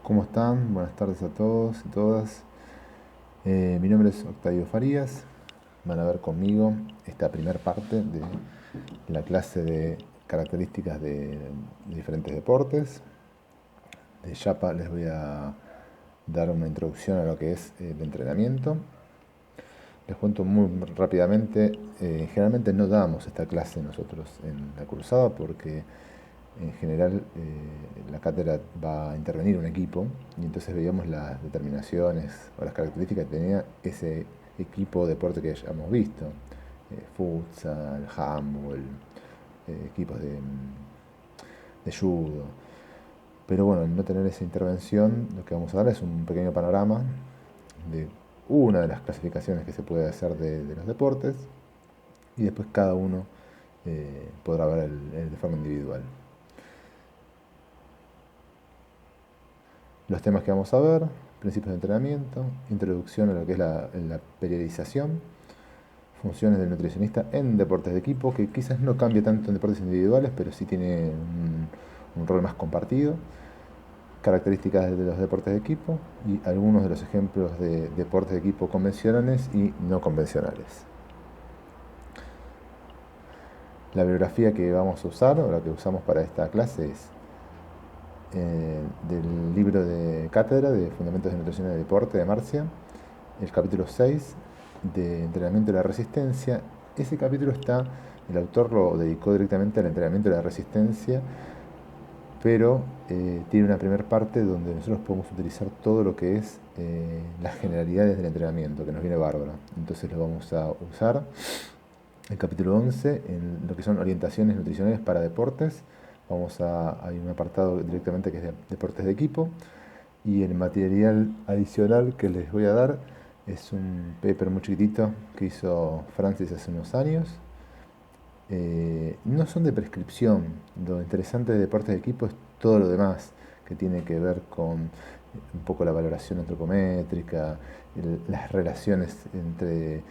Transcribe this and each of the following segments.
¿Cómo están? Buenas tardes a todos y todas. Mi nombre es Octavio Farías. Van a ver conmigo esta primera parte de la clase de características de diferentes deportes. De Yapa les voy a dar una introducción a lo que es el entrenamiento. Les cuento muy rápidamente, generalmente no damos esta clase nosotros en la cursada porque en general la cátedra va a intervenir un equipo y entonces veíamos las determinaciones o las características que tenía ese equipo o deporte que hayamos visto. Futsal, handball, equipos de judo. Pero bueno, al no tener esa intervención, lo que vamos a dar es un pequeño panorama de una de las clasificaciones que se puede hacer de los deportes y después cada uno podrá ver de forma individual. Los temas que vamos a ver: principios de entrenamiento, introducción a lo que es la periodización, funciones del nutricionista en deportes de equipo, que quizás no cambie tanto en deportes individuales, pero sí tiene un rol más compartido, características de los deportes de equipo y algunos de los ejemplos de deportes de equipo convencionales y no convencionales. La bibliografía que vamos a usar, o la que usamos para esta clase, es del libro de cátedra de Fundamentos de Nutrición y Deporte de Marcia, el capítulo 6 de Entrenamiento de la Resistencia. Ese capítulo el autor lo dedicó directamente al entrenamiento de la resistencia, pero tiene una primera parte donde nosotros podemos utilizar todo lo que es las generalidades del entrenamiento, que nos viene bárbaro. Entonces lo vamos a usar el capítulo 11 en lo que son orientaciones nutricionales para deportes. Hay un apartado directamente que es de deportes de equipo, y el material adicional que les voy a dar es un paper muy chiquitito que hizo Francis hace unos años. No son de prescripción. Lo interesante de deportes de equipo es todo lo demás que tiene que ver con un poco la valoración antropométrica, las relaciones eh,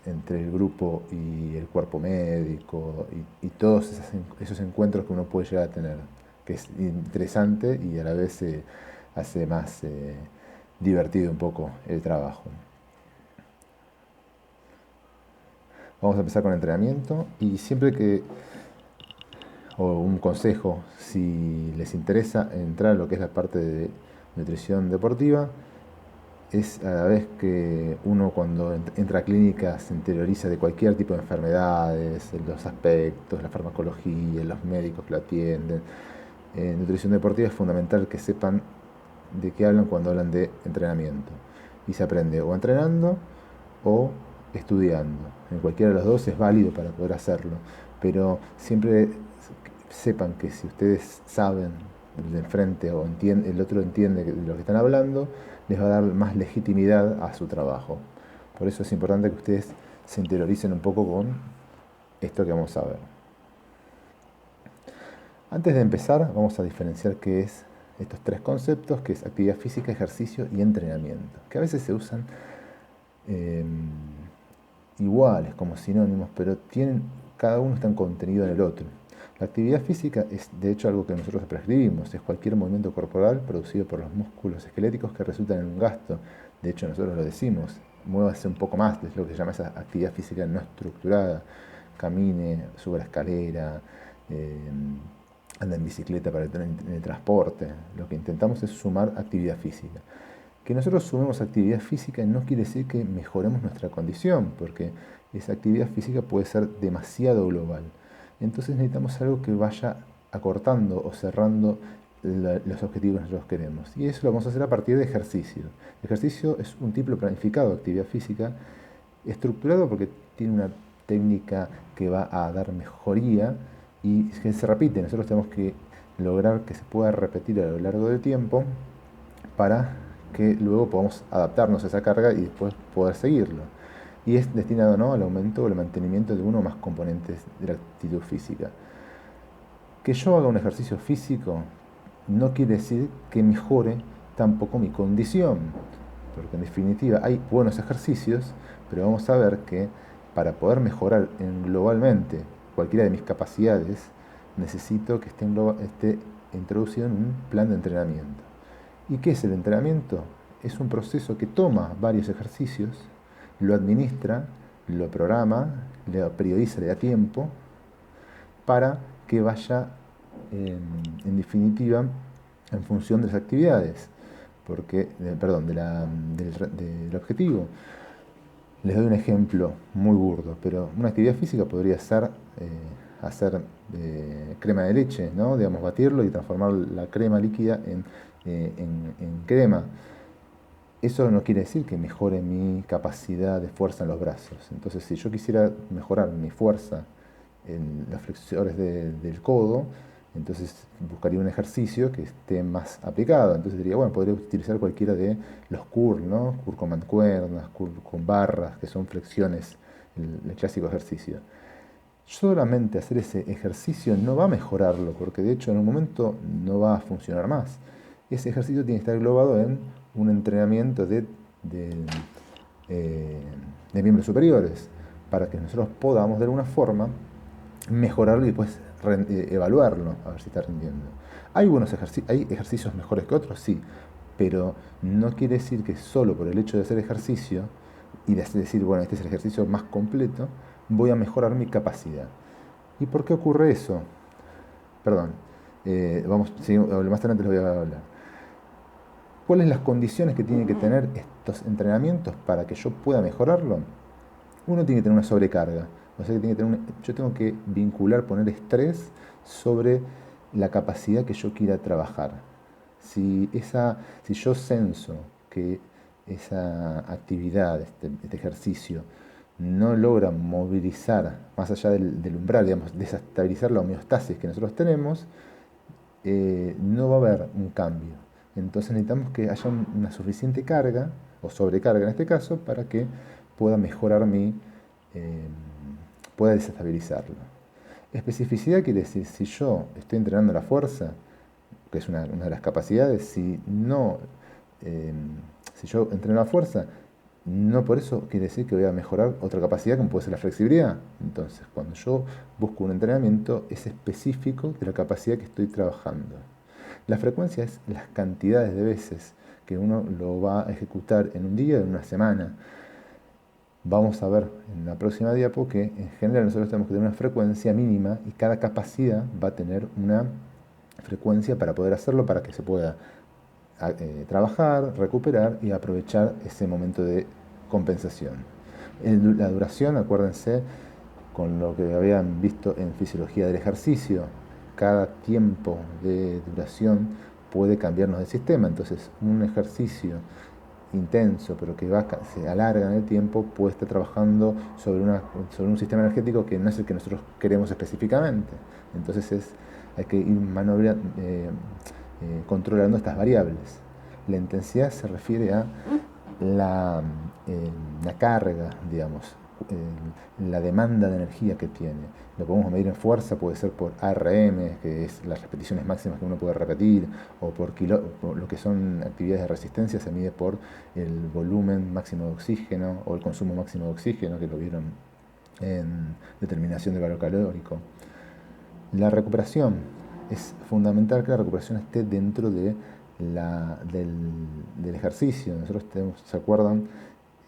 entre el grupo y el cuerpo médico y todos esos encuentros que uno puede llegar a tener, que es interesante y a la vez hace más divertido un poco el trabajo. Vamos a empezar con entrenamiento y o un consejo, si les interesa entrar a lo que es la parte de nutrición deportiva, es a la vez que uno cuando entra a clínica se interioriza de cualquier tipo de enfermedades, los aspectos, la farmacología, los médicos que lo atienden. En nutrición deportiva es fundamental que sepan de qué hablan cuando hablan de entrenamiento. Y se aprende o entrenando o estudiando. En cualquiera de los dos es válido para poder hacerlo. Pero siempre sepan que si ustedes saben de enfrente o el otro entiende de lo que están hablando, les va a dar más legitimidad a su trabajo. Por eso es importante que ustedes se interioricen un poco con esto que vamos a ver. Antes de empezar, vamos a diferenciar qué es estos tres conceptos, que es actividad física, ejercicio y entrenamiento, que a veces se usan eh, iguales como sinónimos, pero cada uno está en contenido en el otro. La actividad física es de hecho algo que nosotros prescribimos, es cualquier movimiento corporal producido por los músculos esqueléticos que resultan en un gasto. De hecho nosotros lo decimos: muévase un poco más, es lo que se llama esa actividad física no estructurada. Camine, suba la escalera, anda en bicicleta para el transporte. Lo que intentamos es sumar actividad física. Que nosotros sumemos actividad física no quiere decir que mejoremos nuestra condición, porque esa actividad física puede ser demasiado global. Entonces necesitamos algo que vaya acortando o cerrando los objetivos que nosotros queremos. Y eso lo vamos a hacer a partir de ejercicio. El ejercicio es un tipo planificado de actividad física, estructurado porque tiene una técnica que va a dar mejoría y que se repite. Nosotros tenemos que lograr que se pueda repetir a lo largo del tiempo para que luego podamos adaptarnos a esa carga y después poder seguirlo. Y es destinado, ¿no?, al aumento o al mantenimiento de uno o más componentes de la actitud física. Que yo haga un ejercicio físico no quiere decir que mejore tampoco mi condición, porque en definitiva hay buenos ejercicios, pero vamos a ver que para poder mejorar globalmente cualquiera de mis capacidades, necesito que esté introducido en un plan de entrenamiento. ¿Y qué es el entrenamiento? Es un proceso que toma varios ejercicios, lo administra, lo programa, lo periodiza, le da tiempo, para que vaya, en definitiva, en función de las actividades, del objetivo. Les doy un ejemplo muy burdo, pero una actividad física podría ser hacer crema de leche, ¿no? Digamos, batirlo y transformar la crema líquida en crema. Eso no quiere decir que mejore mi capacidad de fuerza en los brazos. Entonces, si yo quisiera mejorar mi fuerza en los flexores del codo, entonces buscaría un ejercicio que esté más aplicado. Entonces diría, bueno, podría utilizar cualquiera de los curl, ¿no? Curl con mancuernas, curl con barras, que son flexiones, el clásico ejercicio. Solamente hacer ese ejercicio no va a mejorarlo, porque de hecho en un momento no va a funcionar más. Ese ejercicio tiene que estar englobado en un entrenamiento de miembros superiores, para que nosotros podamos de alguna forma mejorarlo y después evaluarlo, a ver si está rindiendo. ¿Hay ejercicios mejores que otros? Sí, pero no quiere decir que solo por el hecho de hacer ejercicio y de decir, bueno, este es el ejercicio más completo, voy a mejorar mi capacidad. ¿Y por qué ocurre eso? Perdón, más adelante les voy a hablar. ¿Cuáles son las condiciones que tienen que tener estos entrenamientos para que yo pueda mejorarlo? Uno tiene que tener una sobrecarga. O sea, que yo tengo que poner estrés sobre la capacidad que yo quiera trabajar. Si yo senso que esa actividad, este ejercicio, no logra movilizar más allá del umbral, digamos, desestabilizar la homeostasis que nosotros tenemos, no va a haber un cambio. Entonces necesitamos que haya una suficiente carga, o sobrecarga en este caso, para que pueda mejorar pueda desestabilizarlo. Especificidad quiere decir, si yo estoy entrenando la fuerza, que es una de las capacidades, si yo entreno la fuerza, no por eso quiere decir que voy a mejorar otra capacidad como puede ser la flexibilidad. Entonces, cuando yo busco un entrenamiento, es específico de la capacidad que estoy trabajando. La frecuencia es las cantidades de veces que uno lo va a ejecutar en un día, en una semana. Vamos a ver en la próxima diapo que en general nosotros tenemos que tener una frecuencia mínima y cada capacidad va a tener una frecuencia para poder hacerlo, para que se pueda trabajar, recuperar y aprovechar ese momento de compensación. La duración, acuérdense, con lo que habían visto en fisiología del ejercicio, cada tiempo de duración puede cambiarnos el sistema. Entonces, un ejercicio intenso, pero que se alarga en el tiempo, puede estar trabajando sobre un sistema energético que no es el que nosotros queremos específicamente. Entonces hay que ir controlando estas variables. La intensidad se refiere a la carga, digamos, la demanda de energía que tiene. Lo podemos medir en fuerza, puede ser por ARM, que es las repeticiones máximas que uno puede repetir, o por lo que son actividades de resistencia, se mide por el volumen máximo de oxígeno o el consumo máximo de oxígeno, que lo vieron en determinación del valor calórico. La recuperación, es fundamental que la recuperación esté dentro del ejercicio. Nosotros ¿se acuerdan?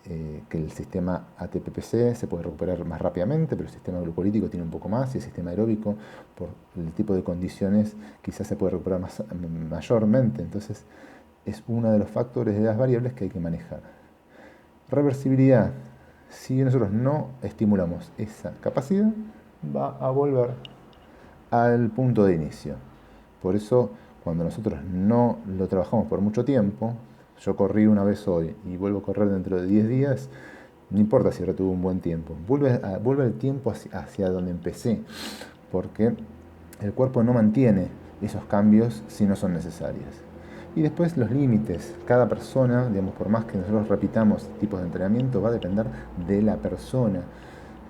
Que el sistema ATP-PC se puede recuperar más rápidamente, pero el sistema glucolítico tiene un poco más, y el sistema aeróbico, por el tipo de condiciones, quizás se puede recuperar mayormente. Entonces, es uno de los factores, de las variables que hay que manejar. Reversibilidad. Si nosotros no estimulamos esa capacidad, va a volver al punto de inicio. Por eso, cuando nosotros no lo trabajamos por mucho tiempo, yo corrí una vez hoy y vuelvo a correr dentro de 10 días, no importa si retuve un buen tiempo, vuelve el tiempo hacia donde empecé, porque el cuerpo no mantiene esos cambios si no son necesarios. Y después los límites. Cada persona, digamos, por más que nosotros repitamos tipos de entrenamiento, va a depender de la persona.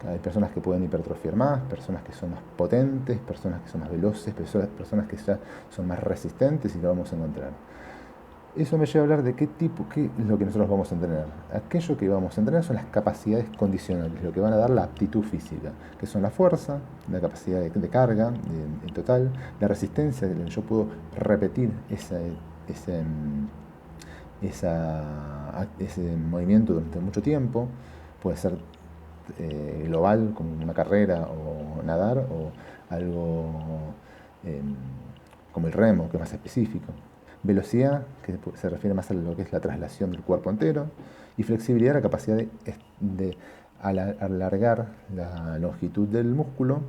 Hay personas que pueden hipertrofiar más, personas que son más potentes, personas que son más veloces, personas que ya son más resistentes, y lo vamos a encontrar. Eso me lleva a hablar de qué es lo que nosotros vamos a entrenar. Aquello que vamos a entrenar son las capacidades condicionales, lo que van a dar la aptitud física, que son la fuerza, la capacidad de carga en total, la resistencia, que yo puedo repetir ese, ese movimiento durante mucho tiempo, puede ser global, como una carrera o nadar, o algo eh, como el remo, que es más específico. Velocidad, que se refiere más a lo que es la traslación del cuerpo entero. Y flexibilidad, la capacidad de alargar la longitud del músculo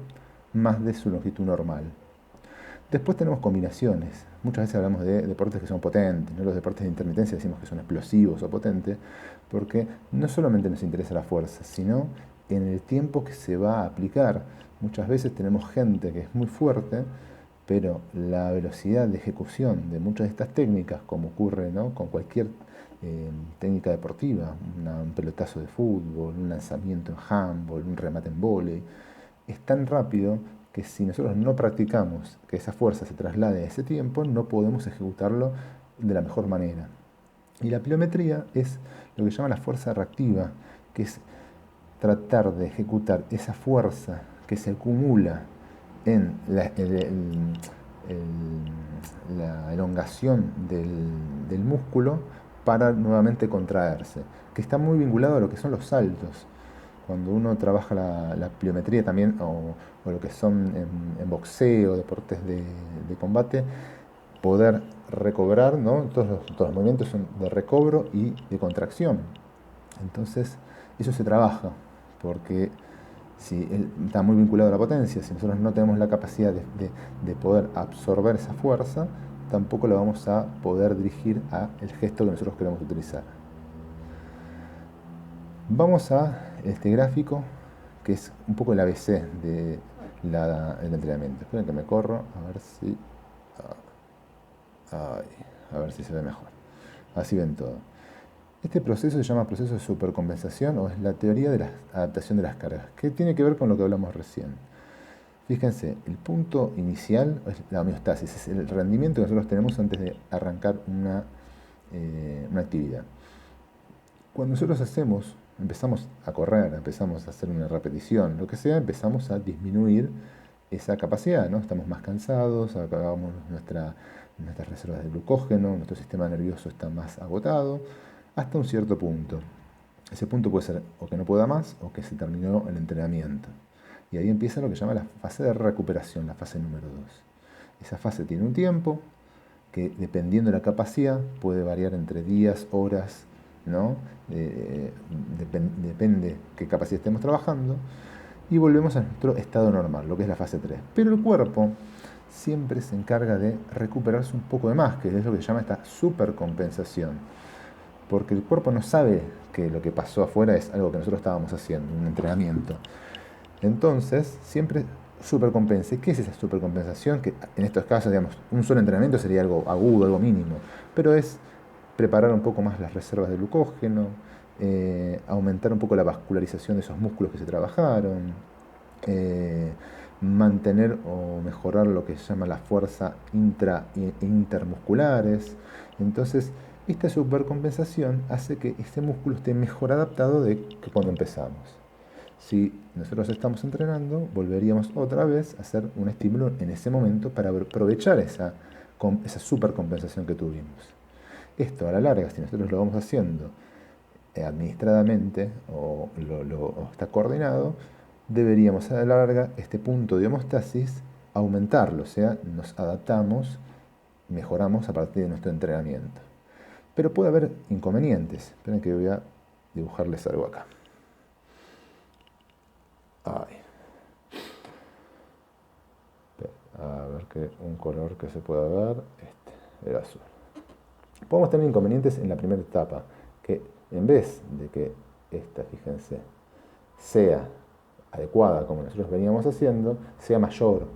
más de su longitud normal. Después tenemos combinaciones. Muchas veces hablamos de deportes que son potentes, ¿no? Los deportes de intermitencia decimos que son explosivos o potentes, porque no solamente nos interesa la fuerza, sino en el tiempo que se va a aplicar. Muchas veces tenemos gente que es muy fuerte, pero la velocidad de ejecución de muchas de estas técnicas, como ocurre, ¿no?, con cualquier técnica deportiva, un pelotazo de fútbol, un lanzamiento en handball, un remate en vóley, es tan rápido que si nosotros no practicamos que esa fuerza se traslade a ese tiempo, no podemos ejecutarlo de la mejor manera. Y la pliometría es lo que se llama la fuerza reactiva, que es tratar de ejecutar esa fuerza que se acumula en la elongación del músculo para nuevamente contraerse, que está muy vinculado a lo que son los saltos. Cuando uno trabaja la pliometría también, o lo que son en boxeo, deportes de combate, poder recobrar, ¿no? Todos los movimientos son de recobro y de contracción. Entonces, eso se trabaja, porque si está muy vinculado a la potencia, si nosotros no tenemos la capacidad de poder absorber esa fuerza, tampoco la vamos a poder dirigir a el gesto que nosotros queremos utilizar. Vamos a este gráfico, que es un poco el ABC del entrenamiento. Esperen que me corro, a ver si se ve mejor. Así ven todo. Este proceso se llama proceso de supercompensación, o es la teoría de la adaptación de las cargas, que tiene que ver con lo que hablamos recién. Fíjense, el punto inicial es la homeostasis, es el rendimiento que nosotros tenemos antes de arrancar una actividad. Cuando nosotros empezamos a correr, empezamos a hacer una repetición, lo que sea, empezamos a disminuir esa capacidad, ¿no? Estamos más cansados, acabamos nuestras reservas de glucógeno, nuestro sistema nervioso está más agotado, hasta un cierto punto. Ese punto puede ser o que no pueda más, o que se terminó el entrenamiento. Y ahí empieza lo que se llama la fase de recuperación, la fase número 2. Esa fase tiene un tiempo que, dependiendo de la capacidad, puede variar entre días, horas, ¿no? Depende qué capacidad estemos trabajando, y volvemos a nuestro estado normal, lo que es la fase 3. Pero el cuerpo siempre se encarga de recuperarse un poco de más, que es lo que se llama esta supercompensación, porque el cuerpo no sabe que lo que pasó afuera es algo que nosotros estábamos haciendo, un entrenamiento. Entonces, siempre supercompensa. ¿Qué es esa supercompensación? Que en estos casos, digamos, un solo entrenamiento sería algo agudo, algo mínimo, pero es preparar un poco más las reservas de glucógeno, aumentar un poco la vascularización de esos músculos que se trabajaron, mantener o mejorar lo que se llama la fuerza intermusculares. Entonces, esta supercompensación hace que este músculo esté mejor adaptado de que cuando empezamos. Si nosotros estamos entrenando, volveríamos otra vez a hacer un estímulo en ese momento para aprovechar esa supercompensación que tuvimos. Esto a la larga, si nosotros lo vamos haciendo administradamente o está coordinado, deberíamos a la larga este punto de homeostasis aumentarlo, o sea, nos adaptamos, mejoramos a partir de nuestro entrenamiento. Pero puede haber inconvenientes. Esperen que voy a dibujarles algo acá. A ver que un color que se pueda ver, el azul. Podemos tener inconvenientes en la primera etapa, que en vez de que esta, fíjense, sea adecuada como nosotros veníamos haciendo, sea mayor.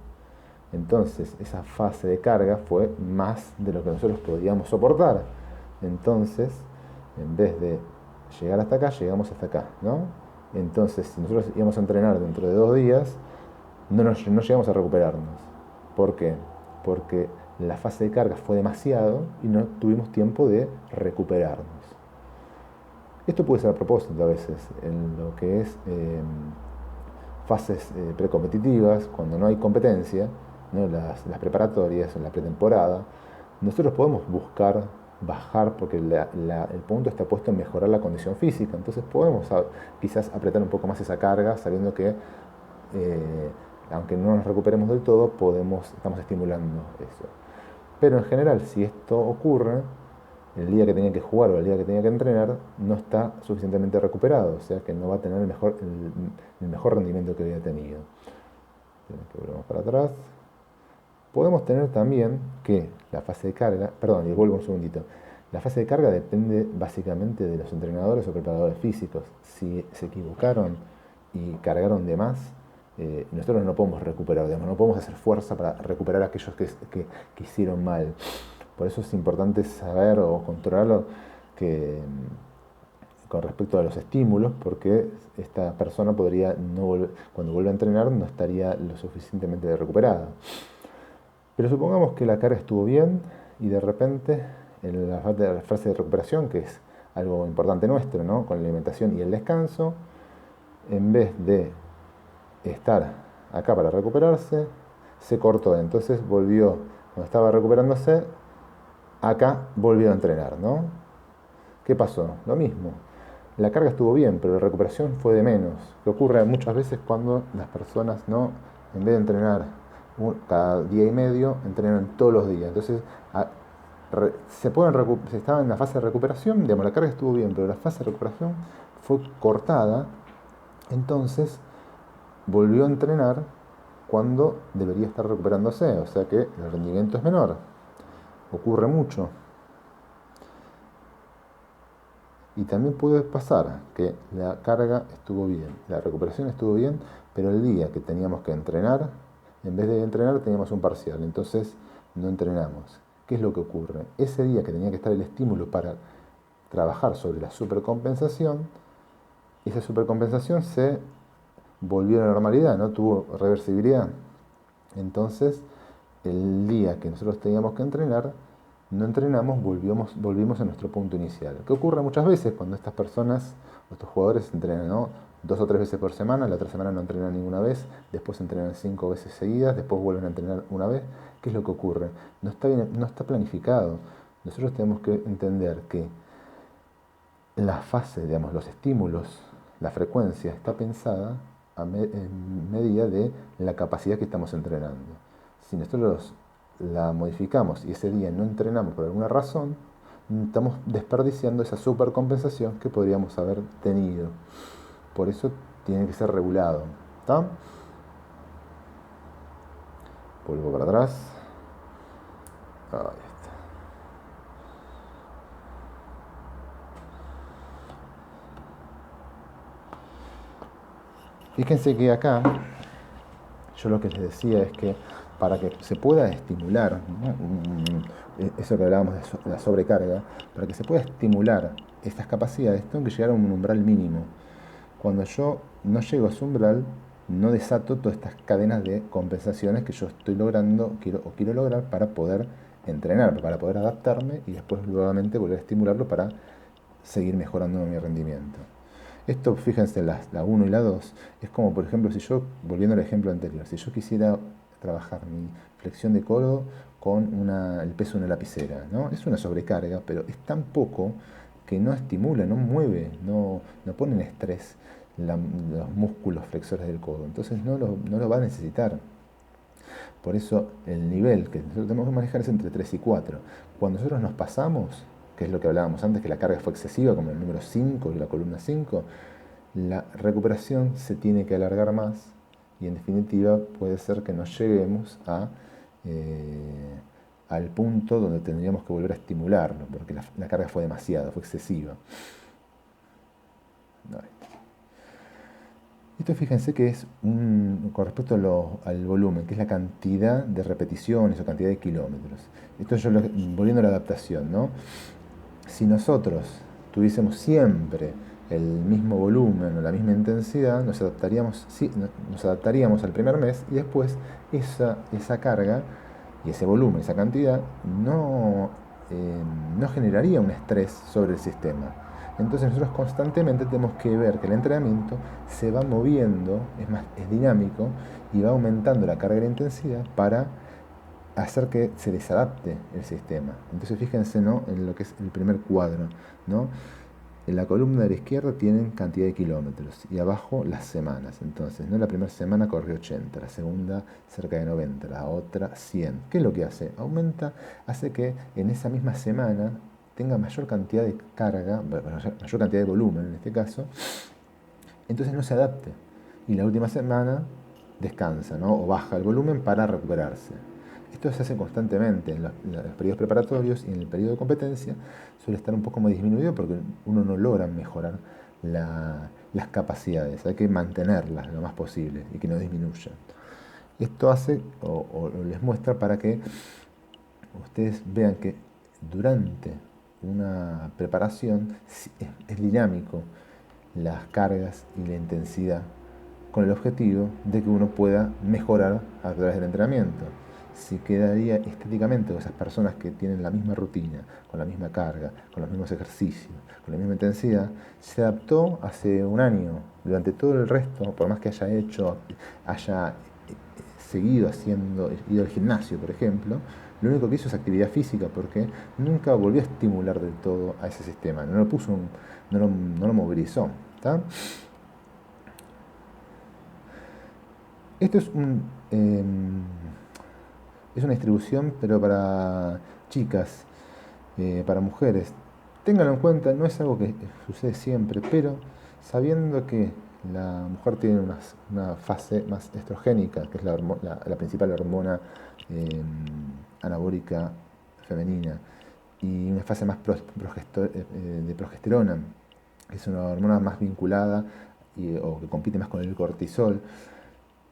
Entonces esa fase de carga fue más de lo que nosotros podíamos soportar. Entonces, en vez de llegar hasta acá, llegamos hasta acá, ¿no? Entonces, si nosotros íbamos a entrenar dentro de 2 días, no llegamos a recuperarnos. ¿Por qué? Porque la fase de carga fue demasiado y no tuvimos tiempo de recuperarnos. Esto puede ser a propósito a veces, en lo que es fases precompetitivas, cuando no hay competencia, ¿no? Las preparatorias, en la pretemporada, nosotros podemos buscar bajar porque el punto está puesto en mejorar la condición física, entonces podemos quizás apretar un poco más esa carga sabiendo que aunque no nos recuperemos del todo, estamos estimulando eso. Pero en general, si esto ocurre, el día que tenía que jugar o el día que tenía que entrenar, no está suficientemente recuperado, o sea que no va a tener el mejor rendimiento que había tenido. Volvemos para atrás. Podemos tener también que la fase de carga, perdón, y vuelvo un segundito, la fase de carga depende básicamente de los entrenadores o preparadores físicos. Si se equivocaron y cargaron de más, nosotros no podemos recuperar, no podemos hacer fuerza para recuperar a aquellos que hicieron mal. Por eso es importante saber o controlarlo con respecto a los estímulos, porque esta persona podría, cuando vuelva a entrenar, no estaría lo suficientemente recuperada. Pero supongamos que la carga estuvo bien y de repente en la fase de recuperación, que es algo importante nuestro, ¿no? Con la alimentación y el descanso, en vez de estar acá para recuperarse, se cortó. Entonces volvió, cuando estaba recuperándose, acá volvió a entrenar, ¿no? ¿Qué pasó? Lo mismo. La carga estuvo bien, pero la recuperación fue de menos. Que ocurre muchas veces cuando las personas, ¿no? En vez de entrenar cada día y medio, entrenan todos los días. Entonces, se estaba en la fase de recuperación, digamos, la carga estuvo bien, pero la fase de recuperación fue cortada. Entonces, volvió a entrenar cuando debería estar recuperándose, o sea que el rendimiento es menor. Ocurre mucho. Y también puede pasar que la carga estuvo bien, la recuperación estuvo bien, pero el día que teníamos que entrenar, en vez de entrenar teníamos un parcial, entonces no entrenamos. ¿Qué es lo que ocurre? Ese día que tenía que estar el estímulo para trabajar sobre la supercompensación, esa supercompensación se volvió a la normalidad, no tuvo reversibilidad. Entonces, el día que nosotros teníamos que entrenar, no entrenamos, volvimos a nuestro punto inicial. ¿Qué ocurre muchas veces cuando estas personas, estos jugadores entrenan, ¿no? 2 o 3 veces por semana, la otra semana no entrenan ninguna vez, después entrenan 5 veces seguidas, después vuelven a entrenar una vez? ¿Qué es lo que ocurre? No está bien, no está planificado. Nosotros tenemos que entender que la fase, digamos, los estímulos, la frecuencia está pensada en medida de la capacidad que estamos entrenando. Si nosotros la modificamos y ese día no entrenamos por alguna razón, estamos desperdiciando esa supercompensación que podríamos haber tenido. Por eso tiene que ser regulado. ¿Está? Vuelvo para atrás. Ahí está. Fíjense que acá, yo lo que les decía es que para que se pueda estimular, ¿no? Eso que hablábamos de la sobrecarga, para que se pueda estimular estas capacidades, tengo que llegar a un umbral mínimo. Cuando yo no llego a ese umbral, no desato todas estas cadenas de compensaciones que yo estoy logrando quiero lograr para poder entrenar, para poder adaptarme y después nuevamente volver a estimularlo para seguir mejorando mi rendimiento. Esto, fíjense, la 1 y la 2, es como, por ejemplo, si yo, volviendo al ejemplo anterior, si yo quisiera trabajar mi flexión de codo con el peso de una lapicera, ¿no? Es una sobrecarga, pero es tan poco que no estimula, no mueve, no pone en estrés los músculos flexores del codo, entonces no lo va a necesitar. Por eso el nivel que nosotros tenemos que manejar es entre 3 y 4. Cuando nosotros nos pasamos, que es lo que hablábamos antes, que la carga fue excesiva, como el número 5 y la columna 5, la recuperación se tiene que alargar más y en definitiva puede ser que no lleguemos al punto donde tendríamos que volver a estimularlo, porque la carga fue demasiada, fue excesiva. Esto, fíjense que es con respecto al volumen, que es la cantidad de repeticiones o cantidad de kilómetros. Esto volviendo a la adaptación, ¿no? Si nosotros tuviésemos siempre el mismo volumen o la misma intensidad, nos adaptaríamos al primer mes y después esa carga y ese volumen, esa cantidad, no generaría un estrés sobre el sistema. Entonces nosotros constantemente tenemos que ver que el entrenamiento se va moviendo, es dinámico y va aumentando la carga y la intensidad para hacer que se desadapte el sistema. Entonces fíjense, ¿no?, en lo que es el primer cuadro, ¿no? En la columna de la izquierda tienen cantidad de kilómetros y abajo las semanas. Entonces, ¿no?, la primera semana corrió 80, la segunda cerca de 90, la otra 100. ¿Qué es lo que hace? Hace que en esa misma semana tenga mayor cantidad de carga, mayor cantidad de volumen en este caso, entonces no se adapte. Y la última semana descansa, ¿no?, o baja el volumen para recuperarse. Esto se hace constantemente en los periodos preparatorios, y en el periodo de competencia suele estar un poco más disminuido porque uno no logra mejorar las capacidades, hay que mantenerlas lo más posible y que no disminuyan. Esto hace o les muestra para que ustedes vean que durante una preparación es dinámico las cargas y la intensidad, con el objetivo de que uno pueda mejorar a través del entrenamiento. Si quedaría estéticamente esas personas que tienen la misma rutina, con la misma carga, con los mismos ejercicios, con la misma intensidad, se adaptó hace un año. Durante todo el resto, por más que haya seguido ido al gimnasio, por ejemplo, lo único que hizo es actividad física, porque nunca volvió a estimular del todo a ese sistema, no lo movilizó. ¿Está? Esto es una distribución, pero para chicas, para mujeres. Ténganlo en cuenta, no es algo que sucede siempre, pero sabiendo que la mujer tiene una fase más estrogénica, que es la principal hormona eh, anabólica femenina, y una fase más de progesterona, que es una hormona más vinculada o que compite más con el cortisol.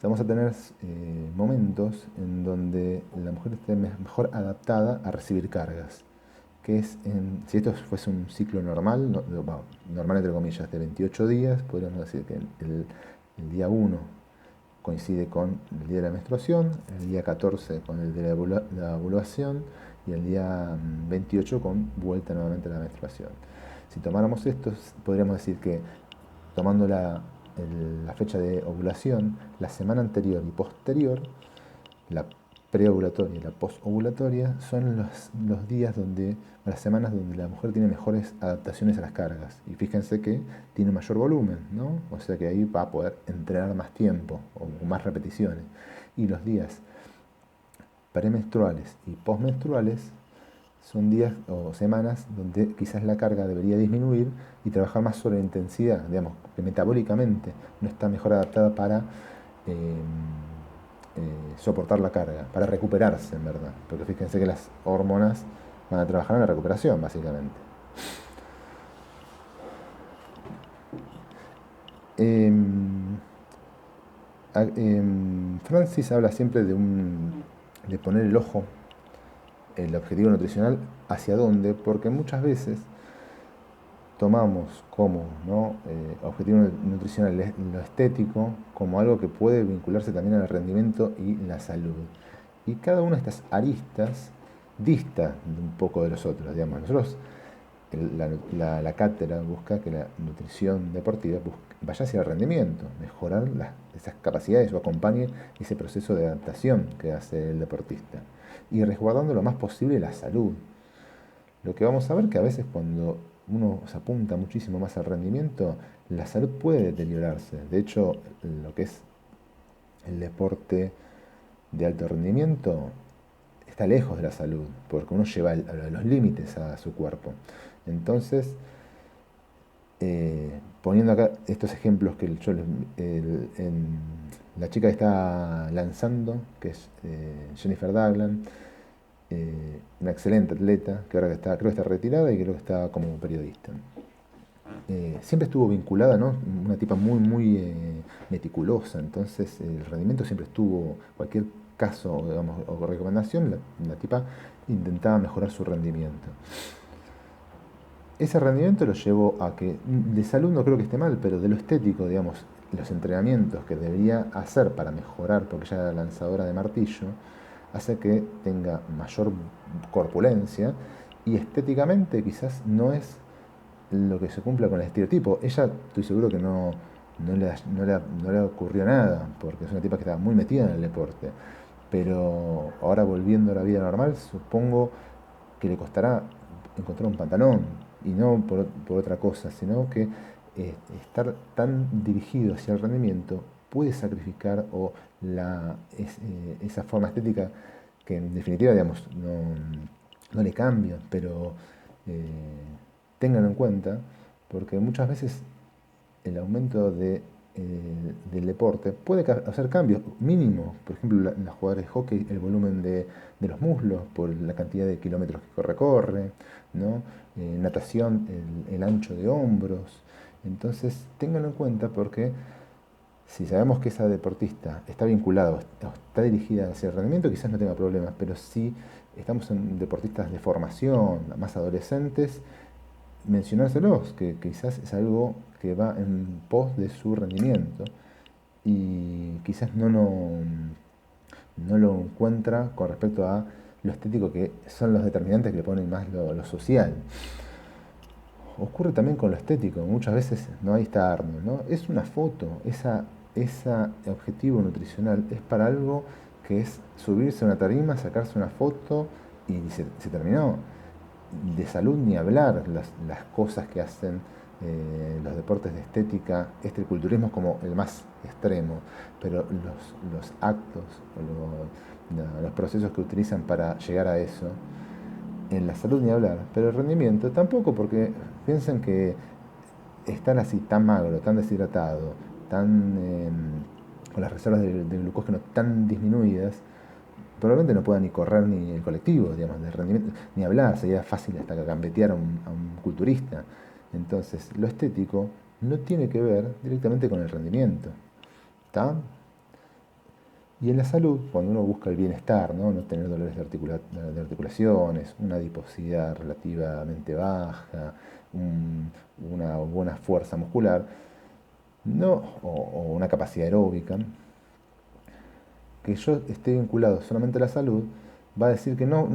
Vamos a tener momentos en donde la mujer esté mejor adaptada a recibir cargas, que es, si esto fuese un ciclo normal, normal entre comillas, de 28 días, podríamos decir que el día 1 coincide con el día de la menstruación, el día 14 con el de la ovulación y el día 28 con vuelta nuevamente a la menstruación. Si tomáramos esto, podríamos decir que tomando la fecha de ovulación, la semana anterior y posterior, la preovulatoria y la posovulatoria, son los días las semanas donde la mujer tiene mejores adaptaciones a las cargas. Y fíjense que tiene mayor volumen, ¿no? O sea que ahí va a poder entrenar más tiempo o más repeticiones. Y los días premenstruales y postmenstruales son días o semanas donde quizás la carga debería disminuir y trabajar más sobre la intensidad, digamos, que metabólicamente no está mejor adaptada para soportar la carga, para recuperarse en verdad, porque fíjense que las hormonas van a trabajar en la recuperación básicamente. Francis habla siempre de poner el ojo, el objetivo nutricional, hacia dónde, porque muchas veces tomamos como objetivo nutricional lo estético como algo que puede vincularse también al rendimiento y la salud. Y cada una de estas aristas dista un poco de los otros. Digamos. Nosotros, la cátedra busca que la nutrición deportiva vaya hacia el rendimiento, mejorar esas capacidades o acompañe ese proceso de adaptación que hace el deportista. Y resguardando lo más posible la salud. Lo que vamos a ver que a veces cuando uno se apunta muchísimo más al rendimiento, la salud puede deteriorarse. De hecho, lo que es el deporte de alto rendimiento está lejos de la salud, porque uno lleva a los límites a su cuerpo. Entonces, poniendo acá estos ejemplos que la chica que está lanzando, que es Jennifer Doudland, una excelente atleta, que ahora creo que está retirada y creo que está como periodista. Siempre estuvo vinculada, ¿no? Una tipa muy, muy meticulosa, entonces el rendimiento siempre estuvo, cualquier caso, digamos, o recomendación, la tipa intentaba mejorar su rendimiento. Ese rendimiento lo llevó a que, de salud no creo que esté mal, pero de lo estético, digamos, los entrenamientos que debería hacer para mejorar, porque ella era lanzadora de martillo, hace que tenga mayor corpulencia y estéticamente quizás no es lo que se cumpla con el estereotipo. Ella, estoy seguro que no le ocurrió nada, porque es una tipa que estaba muy metida en el deporte. Pero ahora volviendo a la vida normal, supongo que le costará encontrar un pantalón, y no por otra cosa, sino que estar tan dirigido hacia el rendimiento puede sacrificar esa forma estética que en definitiva, digamos, no le cambia, pero eh, ténganlo en cuenta, porque muchas veces el aumento del deporte puede hacer cambios mínimos. Por ejemplo, la jugadora de hockey, el volumen de los muslos por la cantidad de kilómetros que recorre, ¿no? Natación, el ancho de hombros. Entonces, ténganlo en cuenta porque si sabemos que esa deportista está vinculada, está dirigida hacia el rendimiento, quizás no tenga problemas, pero si estamos en deportistas de formación, más adolescentes, mencionárselos, que quizás es algo que va en pos de su rendimiento y quizás no lo encuentra con respecto a lo estético, que son los determinantes que le ponen más lo social. Ocurre también con lo estético, muchas veces no, ahí está Arnold, ¿no? Es una foto, ese objetivo nutricional es para algo que es subirse a una tarima, sacarse una foto y se terminó. De salud ni hablar, las cosas que hacen los deportes de estética, este culturismo es como el más extremo, pero los actos, los procesos que utilizan para llegar a eso, en la salud ni hablar, pero el rendimiento tampoco, porque piensan que estar así tan magro, tan deshidratado, con las reservas de glucógeno tan disminuidas, probablemente no pueda ni correr ni el colectivo, digamos, de rendimiento, ni hablar, sería fácil hasta gambetear a un culturista. Entonces, lo estético no tiene que ver directamente con el rendimiento. ¿Está? Y en la salud, cuando uno busca el bienestar, no tener dolores de articulaciones, una adiposidad relativamente baja, una buena fuerza muscular, o una capacidad aeróbica, que yo esté vinculado solamente a la salud, va a decir que no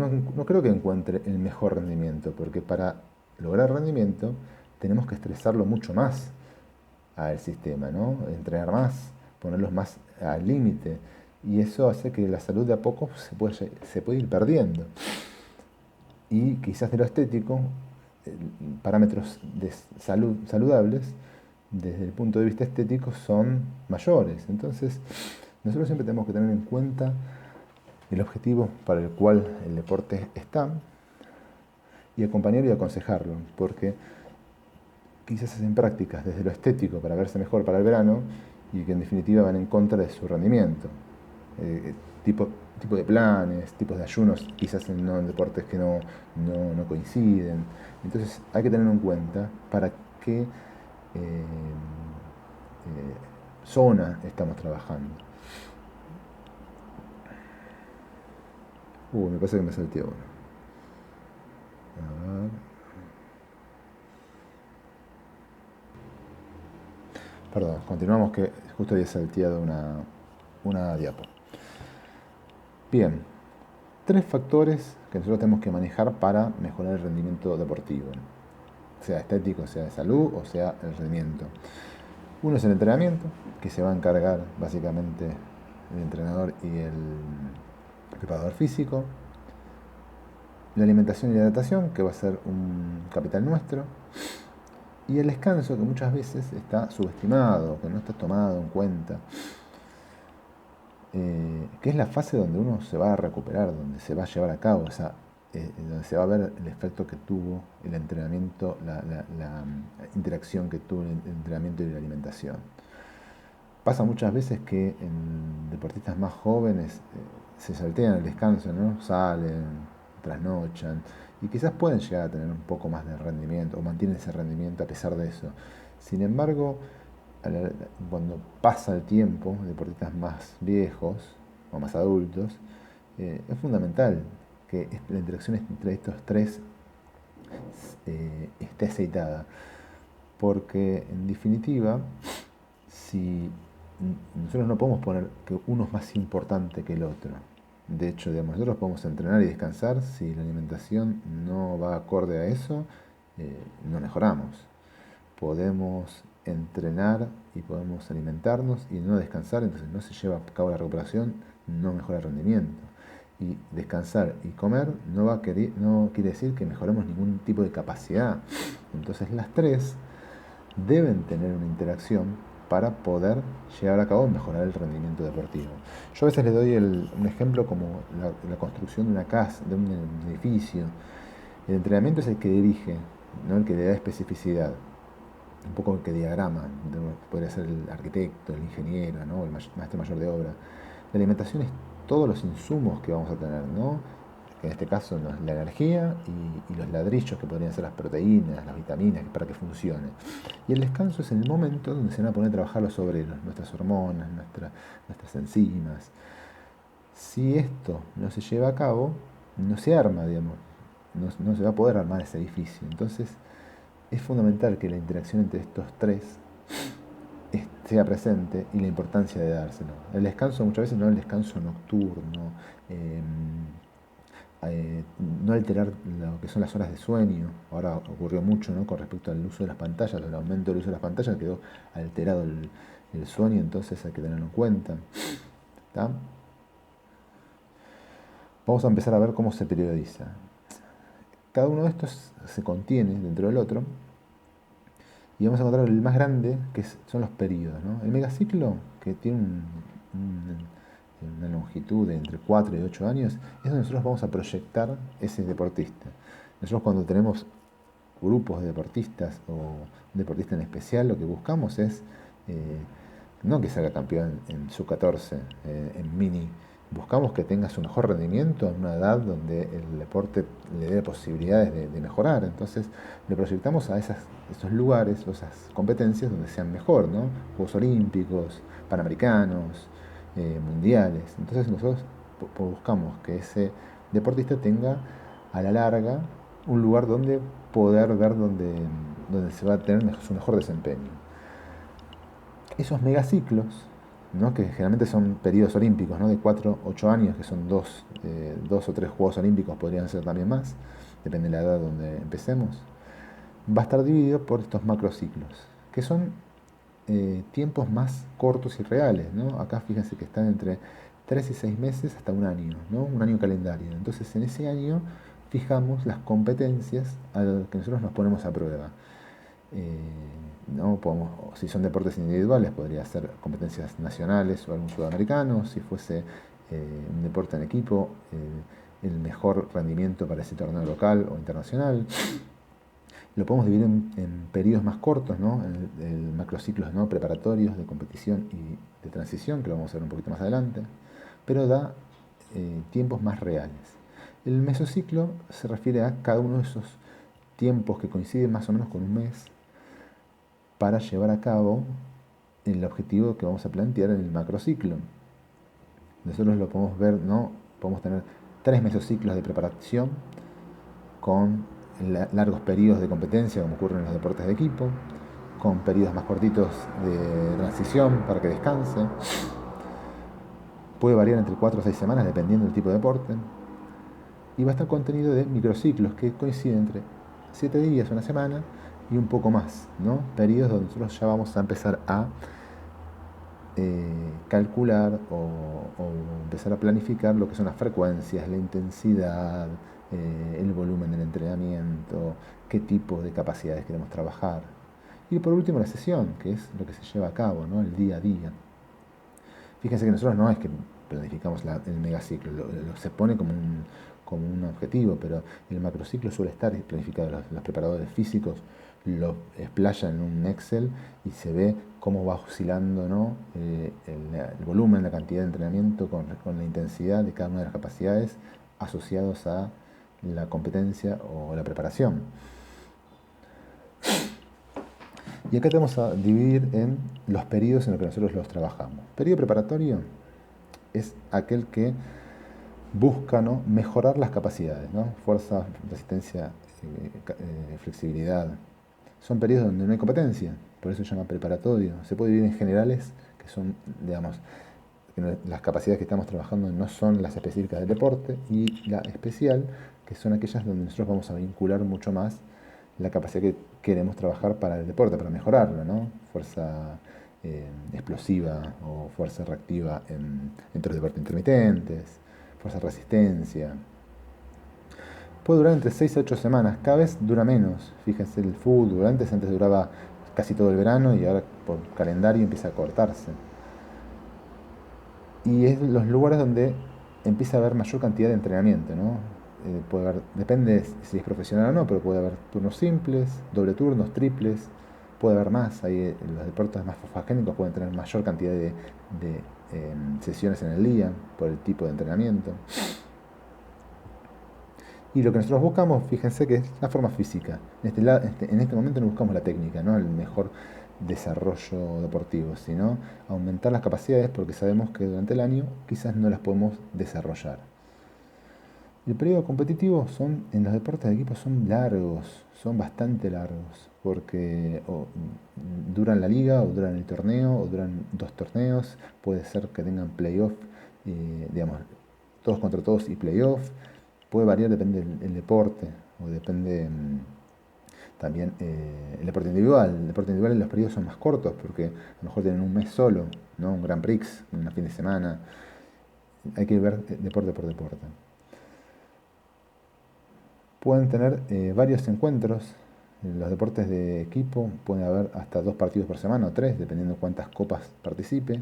creo que encuentre el mejor rendimiento, porque para lograr rendimiento tenemos que estresarlo mucho más al sistema, ¿no? Entrenar más, ponerlos más al límite, y eso hace que la salud de a poco se puede ir perdiendo. Y quizás de lo estético, parámetros de salud saludables, desde el punto de vista estético, son mayores. Entonces, nosotros siempre tenemos que tener en cuenta el objetivo para el cual el deporte está y acompañarlo y aconsejarlo, porque quizás hacen prácticas desde lo estético para verse mejor para el verano y que en definitiva van en contra de su rendimiento. Eh, tipo, tipo de planes, tipos de ayunos, quizás en deportes que no coinciden. Entonces hay que tenerlo en cuenta para qué zona estamos trabajando. Me parece que me salté uno. A ver. Perdón, continuamos que justo había salteado una diapo. Bien, 3 factores que nosotros tenemos que manejar para mejorar el rendimiento deportivo, sea estético, sea de salud o sea el rendimiento. Uno es el entrenamiento, que se va a encargar básicamente el entrenador y el preparador físico. La alimentación y la hidratación, que va a ser un capital nuestro. Y el descanso, que muchas veces está subestimado, que no está tomado en cuenta. Que es la fase donde uno se va a recuperar, donde se va a llevar a cabo, donde se va a ver el efecto que tuvo el entrenamiento, la interacción que tuvo el entrenamiento y la alimentación. Pasa muchas veces que en deportistas más jóvenes se saltean el descanso, ¿no? Salen, trasnochan y quizás pueden llegar a tener un poco más de rendimiento o mantienen ese rendimiento a pesar de eso. Sin embargo, cuando pasa el tiempo, deportistas más viejos o más adultos, es fundamental que la interacción entre estos tres esté aceitada, porque en definitiva, si nosotros no podemos poner que uno es más importante que el otro, De hecho, digamos, nosotros podemos entrenar y descansar. Si la alimentación no va acorde a eso, no mejoramos. Podemos entrenar y podemos alimentarnos y no descansar, entonces no se lleva a cabo la recuperación, no mejora el rendimiento. Y descansar y comer no quiere decir que mejoremos ningún tipo de capacidad. Entonces las tres deben tener una interacción para poder llevar a cabo y mejorar el rendimiento deportivo. Yo a veces les doy un ejemplo como la construcción de una casa, de un edificio. El entrenamiento es el que dirige, ¿no? El que le da especificidad, un poco el que diagrama, podría ser el arquitecto, el ingeniero, ¿no? El maestro mayor de obra. La alimentación es todos los insumos que vamos a tener, ¿no? Que en este caso no es la energía y los ladrillos que podrían ser las proteínas, las vitaminas, para que funcione. Y el descanso es el momento donde se van a poner a trabajar los obreros, nuestras hormonas, nuestras enzimas. Si esto no se lleva a cabo, no se arma, digamos, no se va a poder armar ese edificio. Entonces, es fundamental que la interacción entre estos tres sea presente y la importancia de dárselo. El descanso muchas veces no el descanso nocturno, no alterar lo que son las horas de sueño. Ahora ocurrió mucho, ¿no? Con respecto al uso de las pantallas, el aumento del uso de las pantallas, quedó alterado el sueño, entonces hay que tenerlo en cuenta. ¿Tá? Vamos a empezar a ver cómo se periodiza. Cada uno de estos se contiene dentro del otro y vamos a encontrar el más grande, que son los periodos, ¿no? El megaciclo, que tiene una longitud de entre 4 y 8 años, es donde nosotros vamos a proyectar ese deportista. Nosotros cuando tenemos grupos de deportistas o un deportista en especial, lo que buscamos es no que salga campeón en sub-14, en mini. Buscamos que tenga su mejor rendimiento en una edad donde el deporte le dé posibilidades de mejorar. Entonces le proyectamos a esos lugares, o esas competencias donde sean mejor, ¿no? Juegos Olímpicos, Panamericanos, mundiales. Entonces nosotros buscamos que ese deportista tenga a la larga un lugar donde poder ver donde se va a tener su mejor desempeño. Esos megaciclos, ¿no? Que generalmente son periodos olímpicos, ¿no? De 4 8 años, que son dos o tres Juegos Olímpicos, podrían ser también más, depende de la edad donde empecemos, va a estar dividido por estos macrociclos, que son tiempos más cortos y reales, ¿no? Acá fíjense que están entre 3 y 6 meses hasta un año, ¿no? Un año calendario. Entonces en ese año fijamos las competencias a las que nosotros nos ponemos a prueba. ¿No? Si son deportes individuales, podría ser competencias nacionales o algún sudamericano. Si fuese un deporte en equipo, el mejor rendimiento para ese torneo local o internacional. Lo podemos dividir en periodos más cortos, ¿no? En macrociclos, ¿no? Preparatorios de competición y de transición, que lo vamos a ver un poquito más adelante, pero da tiempos más reales. El mesociclo se refiere a cada uno de esos tiempos que coinciden más o menos con un mes para llevar a cabo el objetivo que vamos a plantear en el macrociclo. Nosotros lo podemos ver, ¿no? Podemos tener 3 mesociclos de preparación con largos periodos de competencia, como ocurre en los deportes de equipo, con periodos más cortitos de transición para que descanse. Puede variar entre 4 o 6 semanas dependiendo del tipo de deporte. Y va a estar contenido de microciclos que coinciden entre 7 días, una semana y un poco más, ¿no? Periodos donde nosotros ya vamos a empezar a calcular o empezar a planificar lo que son las frecuencias, la intensidad, el volumen del entrenamiento, qué tipo de capacidades queremos trabajar. Y por último la sesión, que es lo que se lleva a cabo, ¿no? El día a día. Fíjense que nosotros no es que planificamos el megaciclo, se pone como un objetivo, pero el macrociclo suele estar planificado. Los preparadores físicos lo explayan en un Excel y se ve cómo va oscilando, ¿no? el volumen, la cantidad de entrenamiento con la intensidad de cada una de las capacidades asociados a la competencia o la preparación. Y acá te vamos a dividir en los periodos en los que nosotros los trabajamos. Periodo preparatorio es aquel que busca, ¿no? Mejorar las capacidades, ¿no? Fuerza, resistencia, flexibilidad. Son periodos donde no hay competencia, por eso se llama preparatorio. Se puede dividir en generales, que son, digamos, las capacidades que estamos trabajando no son las específicas del deporte, y la especial, que son aquellas donde nosotros vamos a vincular mucho más la capacidad que queremos trabajar para el deporte, para mejorarlo, ¿no? Fuerza explosiva o fuerza reactiva en otros deportes intermitentes, fuerza resistencia. Puede durar entre 6 a 8 semanas, cada vez dura menos. Fíjense el fútbol, antes duraba casi todo el verano y ahora por calendario empieza a cortarse. Y es los lugares donde empieza a haber mayor cantidad de entrenamiento, ¿no? Puede haber, depende si es profesional o no, pero puede haber turnos simples, doble turnos, triples, puede haber más. Ahí los deportes más fosfagénicos pueden tener mayor cantidad de sesiones en el día por el tipo de entrenamiento. Y lo que nosotros buscamos, fíjense que es la forma física. En este momento no buscamos la técnica, ¿no? El mejor desarrollo deportivo, sino aumentar las capacidades porque sabemos que durante el año quizás no las podemos desarrollar. El periodo competitivo en los deportes de equipo son largos, son bastante largos, porque duran la liga, o duran el torneo, o duran 2 torneos, puede ser que tengan playoff, digamos, todos contra todos y playoff, puede variar, depende del deporte, o depende también el deporte individual. El deporte individual, los periodos son más cortos, porque a lo mejor tienen un mes solo, ¿no? Un Grand Prix, un fin de semana. Hay que ver deporte por deporte. Pueden tener varios encuentros. En los deportes de equipo pueden haber hasta 2 partidos por semana o 3, dependiendo de cuántas copas participe.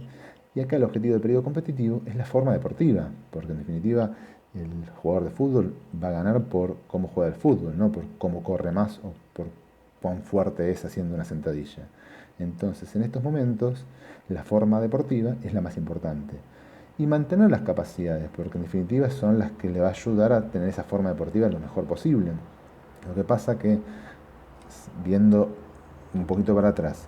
Y acá el objetivo del periodo competitivo es la forma deportiva, porque en definitiva el jugador de fútbol va a ganar por cómo juega el fútbol, no por cómo corre más o por cuán fuerte es haciendo una sentadilla. Entonces, en estos momentos, la forma deportiva es la más importante. Y mantener las capacidades, porque en definitiva son las que le va a ayudar a tener esa forma deportiva lo mejor posible. Lo que pasa que, viendo un poquito para atrás,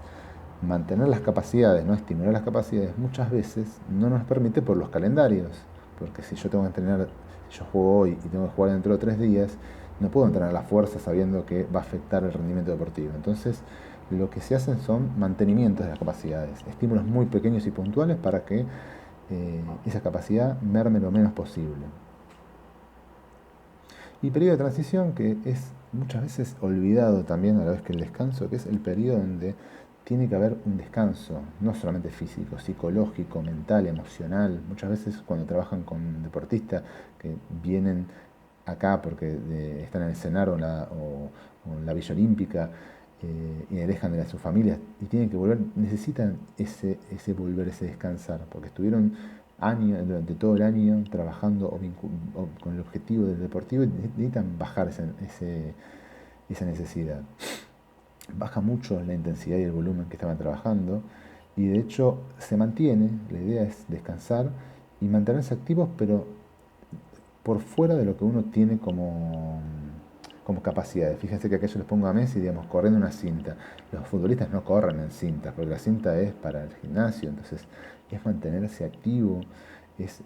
mantener las capacidades, no estimular las capacidades, muchas veces no nos permite por los calendarios. Porque si yo tengo que entrenar, si yo juego hoy y tengo que jugar dentro de 3 días, no puedo entrenar la fuerza sabiendo que va a afectar el rendimiento deportivo. Entonces, lo que se hacen son mantenimientos de las capacidades, estímulos muy pequeños y puntuales para que esa capacidad merme lo menos posible. Y periodo de transición, que es muchas veces olvidado también a la vez que el descanso, que es el periodo donde tiene que haber un descanso, no solamente físico, psicológico, mental, emocional. Muchas veces cuando trabajan con deportistas que vienen acá porque están en el CENAR o en la Villa Olímpica, y dejan de sus familias y tienen que volver, necesitan ese volver, ese descansar, porque estuvieron años, durante todo el año trabajando o con el objetivo del deportivo, y necesitan bajar esa necesidad. Baja mucho la intensidad y el volumen que estaban trabajando, y de hecho se mantiene, la idea es descansar y mantenerse activos, pero por fuera de lo que uno tiene como capacidades. Fíjense que acá yo les pongo a Messi, digamos, corriendo una cinta. Los futbolistas no corren en cintas, porque la cinta es para el gimnasio, entonces es mantenerse activo, es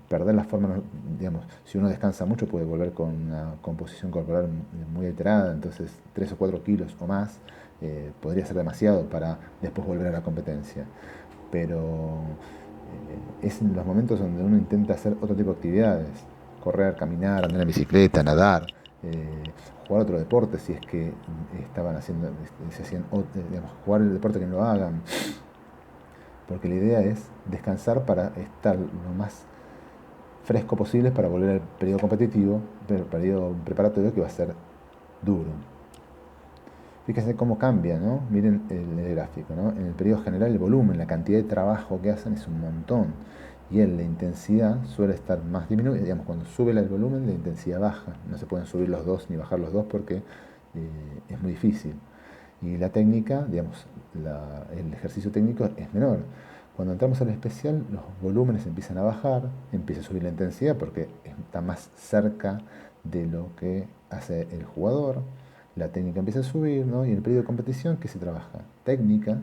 perder la forma, digamos, si uno descansa mucho puede volver con una composición corporal muy alterada, entonces 3 o 4 kilos o más podría ser demasiado para después volver a la competencia. Pero es en los momentos donde uno intenta hacer otro tipo de actividades, correr, caminar, andar en bicicleta, nadar, jugar otro deporte si es que estaban haciendo, se hacían, digamos, jugar el deporte que no lo hagan, porque la idea es descansar para estar lo más fresco posible para volver al periodo competitivo, el periodo preparatorio que va a ser duro. Fíjense cómo cambia, ¿no? Miren el gráfico, ¿no? En el periodo general el volumen, la cantidad de trabajo que hacen es un montón. Y en la intensidad suele estar más disminuida. Digamos, cuando sube el volumen, la intensidad baja. No se pueden subir los dos ni bajar los dos porque es muy difícil. Y la técnica, digamos, el ejercicio técnico es menor. Cuando entramos al especial, los volúmenes empiezan a bajar, empieza a subir la intensidad porque está más cerca de lo que hace el jugador. La técnica empieza a subir, ¿no? Y en el periodo de competición, ¿qué se trabaja? Técnica,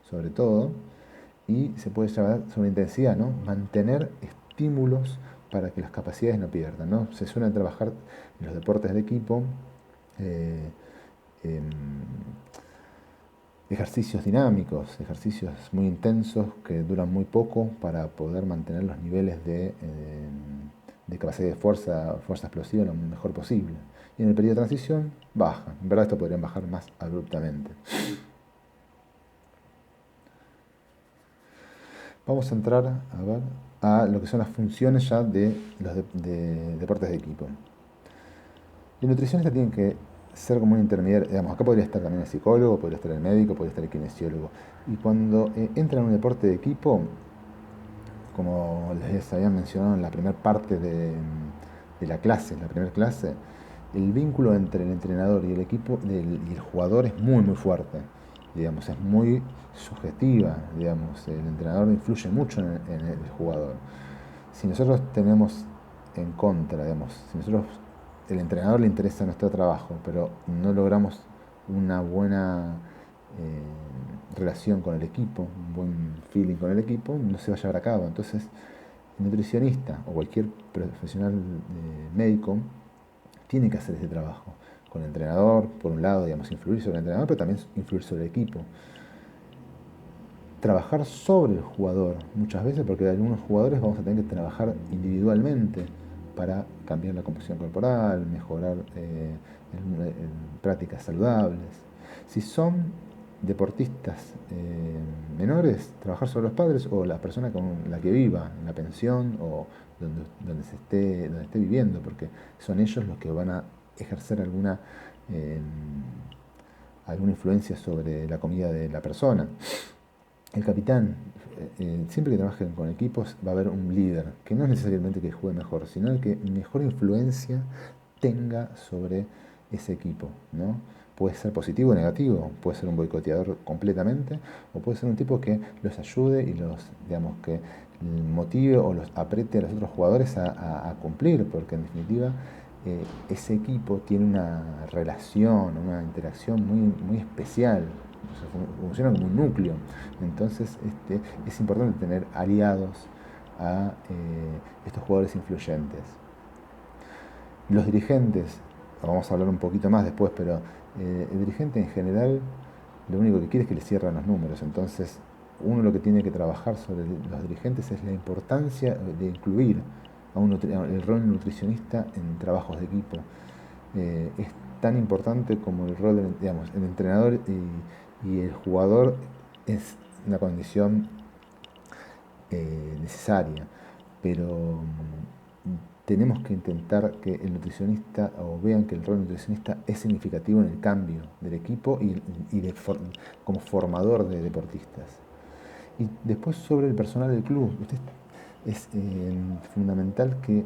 sobre todo, y se puede llevar sobre intensidad, ¿no? Mantener estímulos para que las capacidades no pierdan, ¿no? Se suelen trabajar en los deportes de equipo eh, em, ejercicios dinámicos, ejercicios muy intensos que duran muy poco para poder mantener los niveles de capacidad de fuerza explosiva lo mejor posible. Y en el periodo de transición baja. En verdad esto podrían bajar más abruptamente. Vamos a entrar a ver a lo que son las funciones ya de los de deportes de equipo. El nutricionista tiene que ser como un intermediario, digamos, acá podría estar también el psicólogo, podría estar el médico, podría estar el kinesiólogo. Y cuando entra en un deporte de equipo, como les había mencionado en la primera parte de la clase, en la primera clase, el vínculo entre el entrenador y el equipo y el jugador es muy muy fuerte, digamos, es muy subjetiva, digamos, el entrenador influye mucho en el jugador. Si nosotros tenemos en contra, digamos, si nosotros el entrenador le interesa nuestro trabajo, pero no logramos una buena relación con el equipo, un buen feeling con el equipo, no se va a llevar a cabo. Entonces, el nutricionista o cualquier profesional médico tiene que hacer ese trabajo con el entrenador, por un lado, digamos, influir sobre el entrenador, pero también influir sobre el equipo. Trabajar sobre el jugador muchas veces, porque algunos jugadores vamos a tener que trabajar individualmente para cambiar la composición corporal, mejorar en prácticas saludables. Si son deportistas menores, trabajar sobre los padres o la persona con la que viva, en la pensión o donde esté viviendo, porque son ellos los que van a ejercer eh, alguna influencia sobre la comida de la persona. El capitán, siempre que trabajen con equipos, va a haber un líder, que no es necesariamente que juegue mejor, sino el que mejor influencia tenga sobre ese equipo, ¿no? Puede ser positivo o negativo, puede ser un boicoteador completamente, o puede ser un tipo que los ayude y digamos, que motive o los apriete a los otros jugadores a cumplir, porque en definitiva ese equipo tiene una relación, una interacción muy, muy especial, o sea, funciona como un núcleo. Entonces es importante tener aliados a estos jugadores influyentes. Los dirigentes, vamos a hablar un poquito más después, pero el dirigente en general lo único que quiere es que le cierren los números. Entonces uno lo que tiene que trabajar sobre los dirigentes es la importancia de incluir el rol nutricionista en trabajos de equipo. Es tan importante como el rol, digamos, el entrenador y el jugador es una condición necesaria, pero tenemos que intentar que el nutricionista o vean que el rol nutricionista es significativo en el cambio del equipo y como formador de deportistas. Y después sobre el personal del club, es fundamental que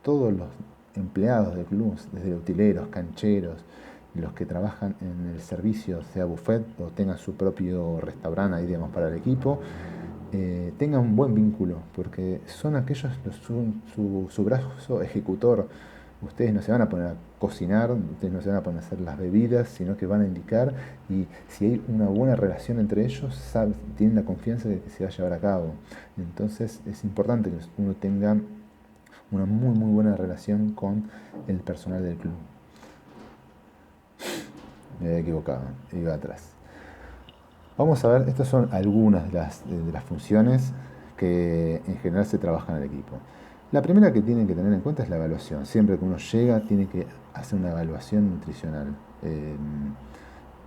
todos los empleados del club, desde utileros, cancheros, los que trabajan en el servicio, sea buffet o tengan su propio restaurante ahí, digamos, para el equipo, tengan un buen vínculo, porque son aquellos, su brazo ejecutor. Ustedes no se van a poner a cocinar, ustedes no se van a poner a hacer las bebidas, sino que van a indicar, y si hay una buena relación entre ellos, tienen la confianza de que se va a llevar a cabo. Entonces es importante que uno tenga una muy muy buena relación con el personal del club. Me había equivocado, iba atrás. Vamos a ver, estas son algunas de las funciones que en general se trabajan en el equipo. La primera que tienen que tener en cuenta es la evaluación. Siempre que uno llega tiene que hacer una evaluación nutricional,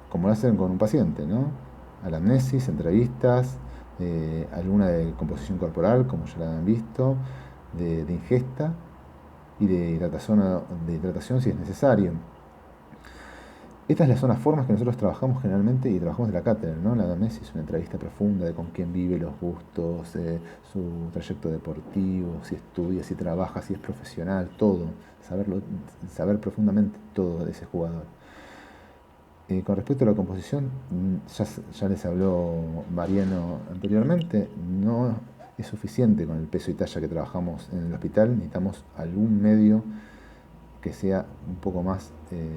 como lo hacen con un paciente, ¿no? Anamnesis, entrevistas, alguna de composición corporal, como ya la han visto, de ingesta y de hidratación si es necesario. Estas son las formas que nosotros trabajamos generalmente y trabajamos de la cátedra, ¿no? La anamnesis, una entrevista profunda de con quién vive, los gustos, su trayecto deportivo, si estudia, si trabaja, si es profesional, todo, saber profundamente todo de ese jugador. Con respecto a la composición, ya les habló Mariano anteriormente, no es suficiente con el peso y talla que trabajamos en el hospital, necesitamos algún medio que sea un poco más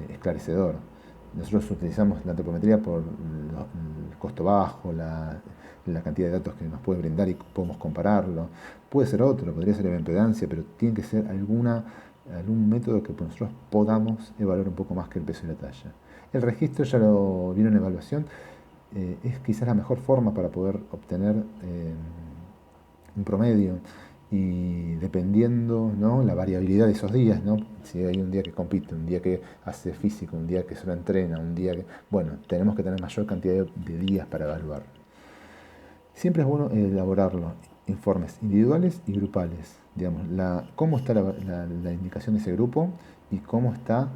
esclarecedor. Nosotros utilizamos la antropometría por el costo bajo, la cantidad de datos que nos puede brindar y podemos compararlo. Puede ser otro, podría ser la impedancia, pero tiene que ser alguna algún método que nosotros podamos evaluar un poco más que el peso y la talla. El registro, ya lo vieron en evaluación, es quizás la mejor forma para poder obtener un promedio y dependiendo, ¿no?, la variabilidad de esos días, ¿no? Si hay un día que compite, un día que hace físico, un día que solo entrena, un día que... Bueno, tenemos que tener mayor cantidad de días para evaluar. Siempre es bueno elaborarlo, informes individuales y grupales, digamos, cómo está la indicación de ese grupo y cómo está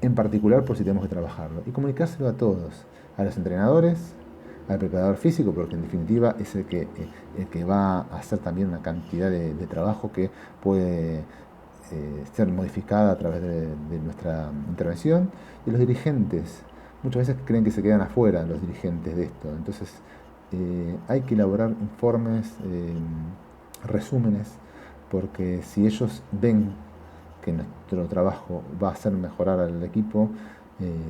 en particular por si tenemos que trabajarlo. Y comunicárselo a todos, a los entrenadores, al preparador físico, porque en definitiva es el que va a hacer también una cantidad de trabajo que puede ser modificada a través de nuestra intervención, y los dirigentes. Muchas veces creen que se quedan afuera los dirigentes de esto, entonces hay que elaborar informes, resúmenes, porque si ellos ven que nuestro trabajo va a hacer mejorar al equipo,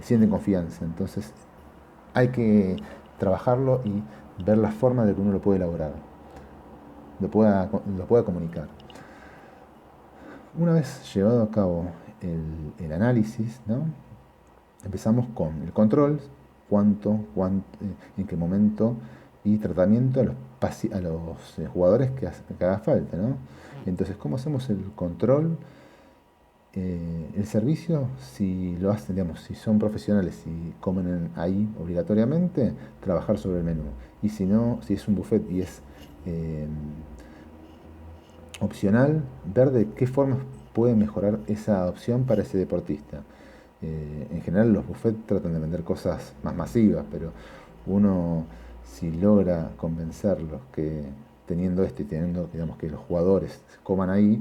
sienten confianza. Entonces hay que trabajarlo y ver la forma de que uno lo puede elaborar, lo pueda comunicar. Una vez llevado a cabo el análisis, ¿no?, empezamos con el control, en qué momento, y tratamiento a los jugadores que haga falta, ¿no? Entonces, ¿cómo hacemos el control? El servicio, si lo hacen, digamos, si son profesionales y comen ahí obligatoriamente, trabajar sobre el menú. Y si no, si es un buffet y es opcional, ver de qué formas puede mejorar esa opción para ese deportista. En general los buffets tratan de vender cosas más masivas, pero uno, si logra convencerlos que teniendo esto y teniendo, digamos, que los jugadores coman ahí,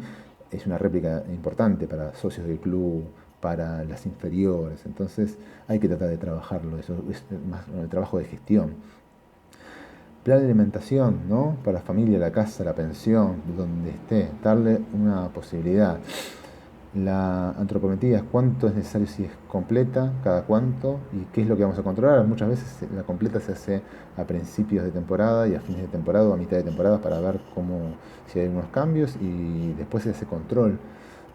es una réplica importante para socios del club, para las inferiores. Entonces hay que tratar de trabajarlo, eso es más el trabajo de gestión. Plan de alimentación, ¿no?, para la familia, la casa, la pensión, donde esté, darle una posibilidad. La antropometría, cuánto es necesario, si es completa, cada cuánto, y qué es lo que vamos a controlar. Muchas veces la completa se hace a principios de temporada y a fines de temporada o a mitad de temporada para ver si hay algunos cambios, y después se hace control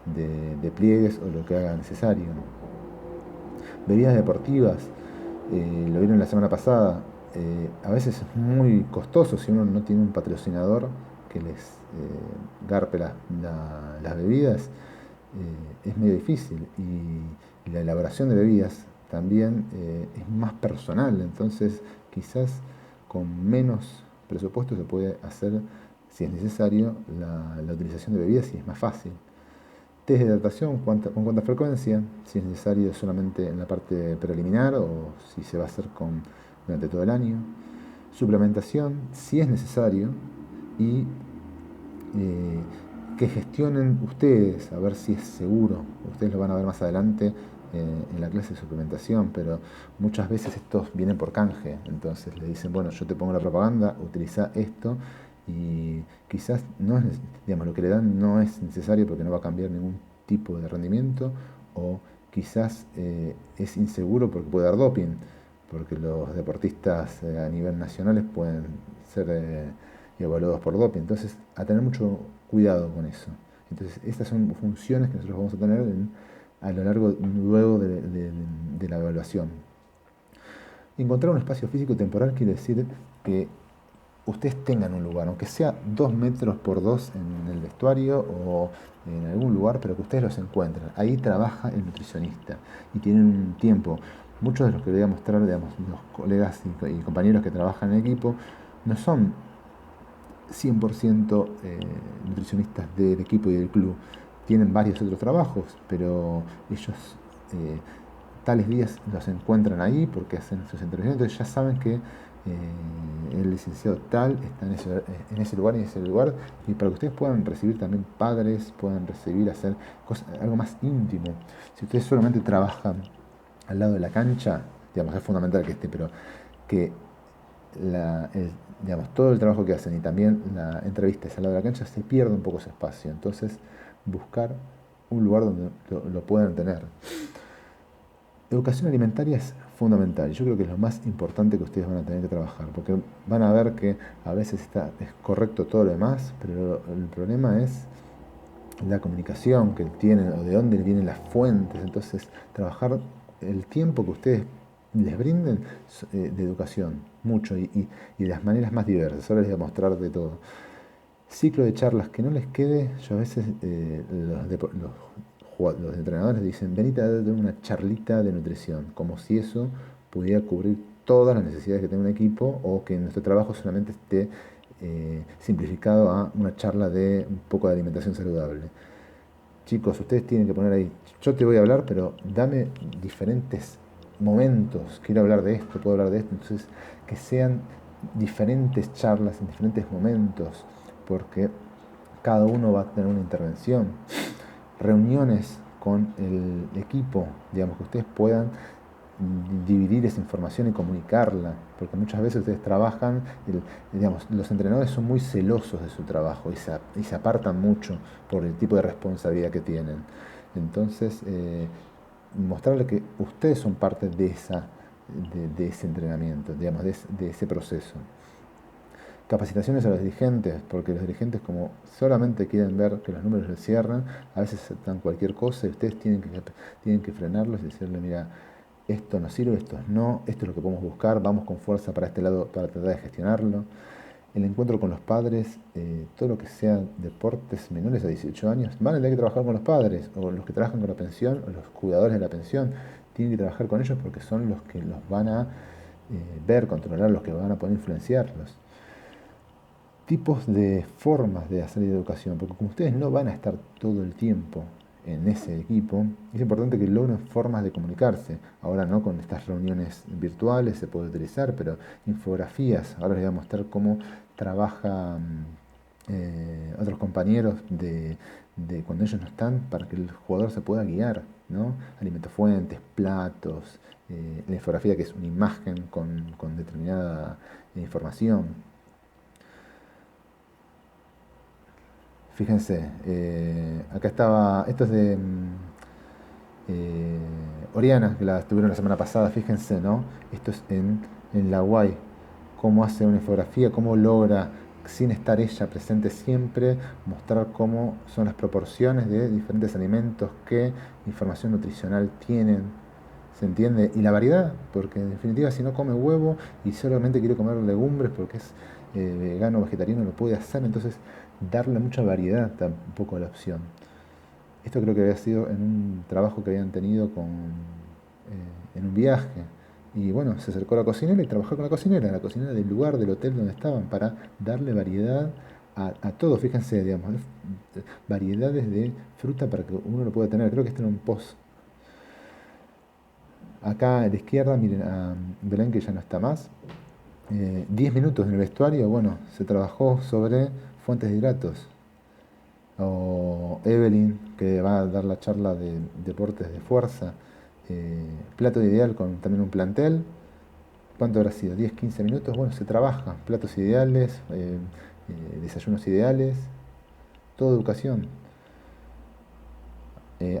de pliegues o lo que haga necesario. Bebidas deportivas, lo vieron la semana pasada, a veces es muy costoso si uno no tiene un patrocinador que les garpe las bebidas. Es medio difícil, y la elaboración de bebidas también es más personal, entonces quizás con menos presupuesto se puede hacer, si es necesario, la utilización de bebidas, y es más fácil. Test de hidratación, con cuánta frecuencia, si es necesario solamente en la parte preliminar o si se va a hacer durante todo el año. Suplementación, si es necesario, y que gestionen ustedes, a ver si es seguro. Ustedes lo van a ver más adelante en la clase de suplementación, pero muchas veces estos vienen por canje. Entonces le dicen, bueno, yo te pongo la propaganda, utiliza esto, y quizás no es, digamos, lo que le dan no es necesario porque no va a cambiar ningún tipo de rendimiento, o quizás es inseguro porque puede dar doping, porque los deportistas a nivel nacional pueden ser evaluados por doping. Entonces, a tener mucho cuidado con eso. Entonces, estas son funciones que nosotros vamos a tener a lo largo, luego de la evaluación. Encontrar un espacio físico temporal quiere decir que ustedes tengan un lugar, aunque sea 2 metros por 2 en el vestuario o en algún lugar, pero que ustedes los encuentren. Ahí trabaja el nutricionista y tienen un tiempo. Muchos de los que les voy a mostrar, digamos, los colegas y compañeros que trabajan en equipo, no son 100% nutricionistas del equipo y del club. Tienen varios otros trabajos, pero ellos tales días los encuentran ahí porque hacen sus entrevistas, entonces ya saben que el licenciado tal está en ese lugar y en ese lugar, y para que ustedes puedan recibir también padres, puedan recibir, hacer cosas, algo más íntimo. Si ustedes solamente trabajan al lado de la cancha, digamos, es fundamental que esté, pero que digamos, todo el trabajo que hacen y también la entrevista es al lado de la cancha, se pierde un poco ese espacio. Entonces, buscar un lugar donde lo puedan tener. Educación alimentaria es fundamental. Yo creo que es lo más importante que ustedes van a tener que trabajar, porque van a ver que a veces es correcto todo lo demás, pero el problema es la comunicación que tienen o de dónde vienen las fuentes. Entonces, trabajar el tiempo que ustedes les brinden de educación, mucho, y de las maneras más diversas. Ahora les voy a mostrar de todo. Ciclo de charlas que no les quede. Yo a veces los entrenadores dicen, venite a dar una charlita de nutrición, como si eso pudiera cubrir todas las necesidades que tiene un equipo, o que nuestro trabajo solamente esté simplificado a una charla de un poco de alimentación saludable. Chicos, ustedes tienen que poner ahí, yo te voy a hablar, pero dame diferentes momentos. Quiero hablar de esto, puedo hablar de esto. Entonces, que sean diferentes charlas en diferentes momentos, porque cada uno va a tener una intervención. Reuniones con el equipo, digamos, que ustedes puedan dividir esa información y comunicarla, porque muchas veces ustedes trabajan, digamos, los entrenadores son muy celosos de su trabajo y se apartan mucho por el tipo de responsabilidad que tienen. Entonces, mostrarle que ustedes son parte de ese entrenamiento, digamos, de ese proceso. Capacitaciones a los dirigentes, porque los dirigentes, como solamente quieren ver que los números les cierran, a veces aceptan cualquier cosa y ustedes tienen que frenarlos y decirle, mira, esto nos sirve, esto no, esto es lo que podemos buscar, vamos con fuerza para este lado para tratar de gestionarlo. El encuentro con los padres, todo lo que sea deportes menores a 18 años, van a tener que trabajar con los padres, o los que trabajan con la pensión, o los cuidadores de la pensión, tienen que trabajar con ellos porque son los que los van a ver, controlar, los que van a poder influenciarlos. Tipos de formas de hacer educación, porque como ustedes no van a estar todo el tiempo en ese equipo, es importante que logren formas de comunicarse. Ahora no con estas reuniones virtuales se puede utilizar, pero infografías. Ahora les voy a mostrar cómo trabajan otros compañeros de cuando ellos no están, para que el jugador se pueda guiar, ¿no? Alimentos fuentes, platos, la infografía que es una imagen con determinada información. Fíjense, acá estaba, esto es de Oriana, que la tuvieron la semana pasada, fíjense, ¿no? Esto es en la UAI, cómo hace una infografía, cómo logra, sin estar ella presente siempre, mostrar cómo son las proporciones de diferentes alimentos, qué información nutricional tienen, ¿se entiende? Y la variedad, porque en definitiva si no come huevo y solamente quiere comer legumbres porque es vegano o vegetariano, lo puede hacer, entonces darle mucha variedad tampoco a la opción. Esto creo que había sido en un trabajo que habían tenido en un viaje. Y bueno, se acercó a la cocinera y trabajó con la cocinera del lugar, del hotel donde estaban, para darle variedad a todo. Fíjense, digamos, variedades de fruta para que uno lo pueda tener. Creo que este era un post. Acá a la izquierda, miren a Belén, que ya no está más. 10 minutos en el vestuario, bueno, se trabajó sobre fuentes de hidratos. O Evelyn, que va a dar la charla de deportes de fuerza. Plato ideal con también un plantel. ¿Cuánto habrá sido? 10, 15 minutos. Bueno, se trabaja. Platos ideales, desayunos ideales, toda educación.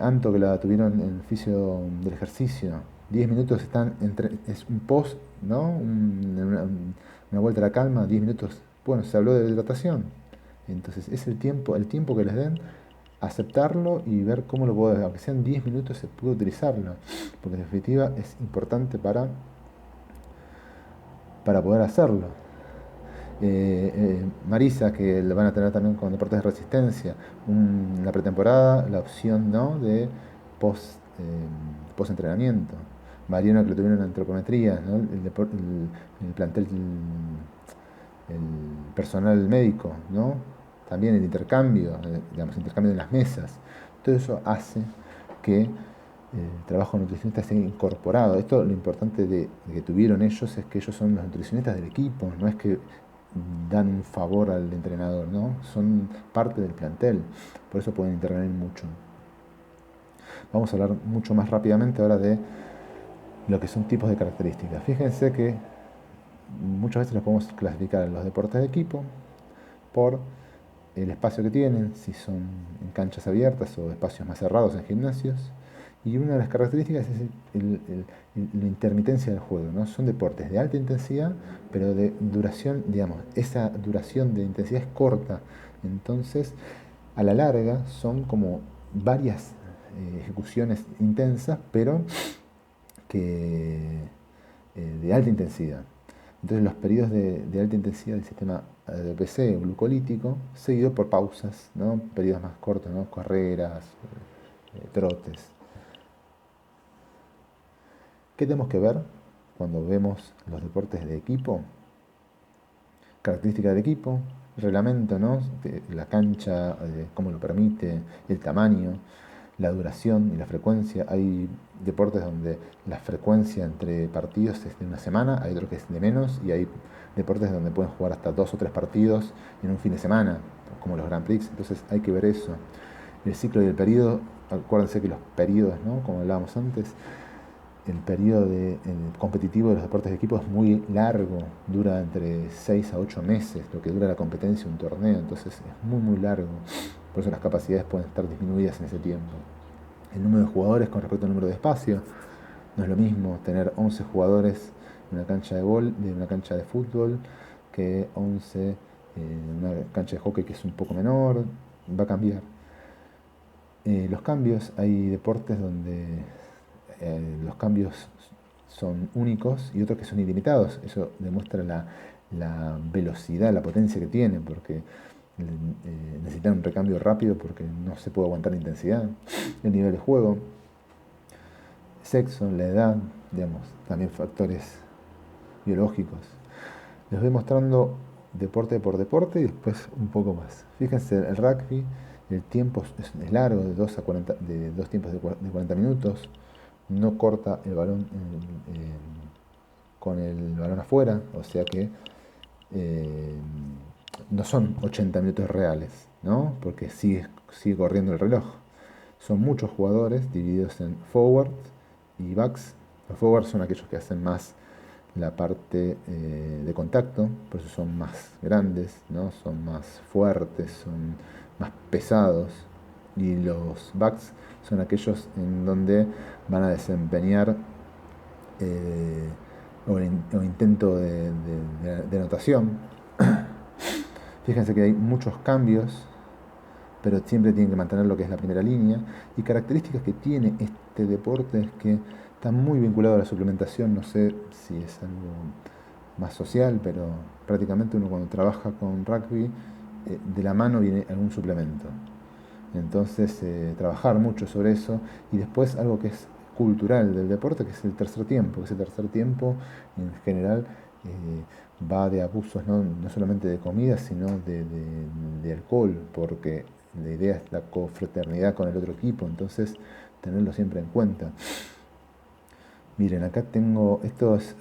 Anto, que la tuvieron en el fisio del ejercicio. 10 minutos están es un post, ¿no? Una vuelta a la calma, 10 minutos. Bueno, se habló de hidratación. Entonces es el tiempo que les den, aceptarlo y ver cómo lo puedo, aunque sean 10 minutos, se puede utilizarlo. Porque en definitiva es importante para poder hacerlo. Marisa, que lo van a tener también con deportes de resistencia, la pretemporada, la opción, ¿no?, de post entrenamiento. Mariano, que lo tuvieron en antropometría, ¿no?, el plantel, el personal médico, ¿no?, también el intercambio, digamos, intercambio de las mesas. Todo eso hace que el trabajo nutricionista esté incorporado. Esto, lo importante de que tuvieron ellos es que ellos son los nutricionistas del equipo, no es que dan un favor al entrenador, ¿no? Son parte del plantel, por eso pueden intervenir mucho. Vamos a hablar mucho más rápidamente ahora de lo que son tipos de características. Fíjense que muchas veces los podemos clasificar en los deportes de equipo por el espacio que tienen, si son en canchas abiertas o espacios más cerrados en gimnasios. Y una de las características es la intermitencia del juego, ¿no? Son deportes de alta intensidad, pero de duración, digamos, esa duración de intensidad es corta. Entonces, a la larga son como varias ejecuciones intensas, pero que, de alta intensidad. Entonces los periodos de alta intensidad del sistema ADPC glucolítico, seguido por pausas, ¿no? Periodos más cortos, ¿no? Carreras, trotes. ¿Qué tenemos que ver cuando vemos los deportes de equipo? Características del equipo, reglamento, ¿no? La cancha, cómo lo permite, el tamaño, la duración y la frecuencia. Hay deportes donde la frecuencia entre partidos es de una semana, hay otros que es de menos, y hay deportes donde pueden jugar hasta 2 o 3 partidos en un fin de semana, como los Grand Prix. Entonces hay que ver eso. El ciclo y el periodo, acuérdense que los periodos, ¿no? Como hablábamos antes, el periodo competitivo de los deportes de equipo es muy largo, dura entre 6 a 8 meses, lo que dura la competencia, un torneo, entonces es muy muy largo, por eso las capacidades pueden estar disminuidas en ese tiempo. El número de jugadores con respecto al número de espacio, no es lo mismo tener 11 jugadores en una cancha de una cancha de fútbol que 11 en una cancha de hockey que es un poco menor, va a cambiar. Los cambios, hay deportes donde los cambios son únicos y otros que son ilimitados. Eso demuestra la velocidad, la potencia que tienen, porque necesitan un recambio rápido porque no se puede aguantar la intensidad. El nivel de juego, sexo, la edad, digamos, también factores biológicos. Les voy mostrando deporte por deporte y después un poco más. Fíjense, el rugby, el tiempo es largo, de 2 tiempos de 40 minutos. No corta el balón con el balón afuera, o sea que eh, no son 80 minutos reales, ¿no? Porque sigue corriendo el reloj. Son muchos jugadores divididos en forwards y backs. Los forwards son aquellos que hacen más la parte de contacto, por eso son más grandes, ¿no? Son más fuertes, son más pesados. Y los backs son aquellos en donde van a desempeñar eh, o intento de anotación. Fíjense que hay muchos cambios, pero siempre tienen que mantener lo que es la primera línea. Y características que tiene este deporte es que está muy vinculado a la suplementación. No sé si es algo más social, pero prácticamente uno cuando trabaja con rugby, de la mano viene algún suplemento. Entonces, trabajar mucho sobre eso. Y después algo que es cultural del deporte, que es el tercer tiempo. Que ese tercer tiempo, en general, va de abusos no solamente de comida, sino de alcohol, porque la idea es la confraternidad con el otro equipo, entonces tenerlo siempre en cuenta. Miren, acá tengo, esto es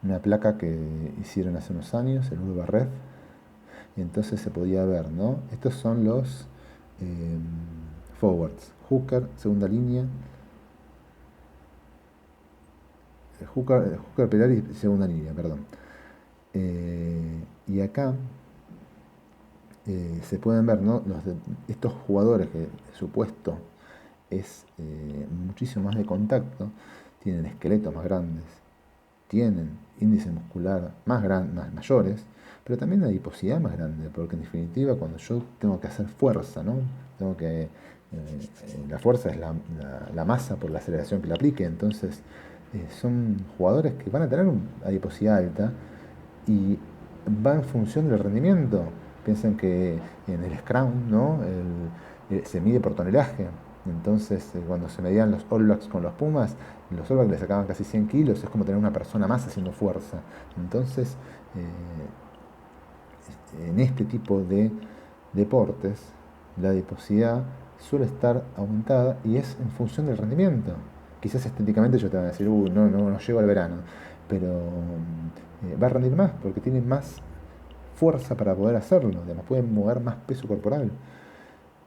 una placa que hicieron hace unos años, el Urba Ref, y entonces se podía ver, ¿no? Estos son los eh, forwards, hooker, segunda línea, hooker pilar y segunda línea, perdón. Y acá se pueden ver, ¿no? Estos jugadores que su puesto es muchísimo más de contacto, tienen esqueletos más grandes, tienen índice muscular más mayores, pero también una adiposidad más grande, porque en definitiva cuando yo tengo que hacer fuerza, ¿no? La fuerza es la masa por la aceleración que le aplique, entonces son jugadores que van a tener una adiposidad alta y va en función del rendimiento. Piensen que en el Scrum, ¿no? Se mide por tonelaje. Entonces, cuando se medían los All Blacks con los Pumas, los All Blacks le sacaban casi 100 kilos, es como tener una persona más haciendo fuerza. Entonces, en este tipo de deportes, la adiposidad suele estar aumentada y es en función del rendimiento. Quizás estéticamente yo te voy a decir, no llego al verano, pero va a rendir más porque tiene más fuerza para poder hacerlo, además pueden mover más peso corporal.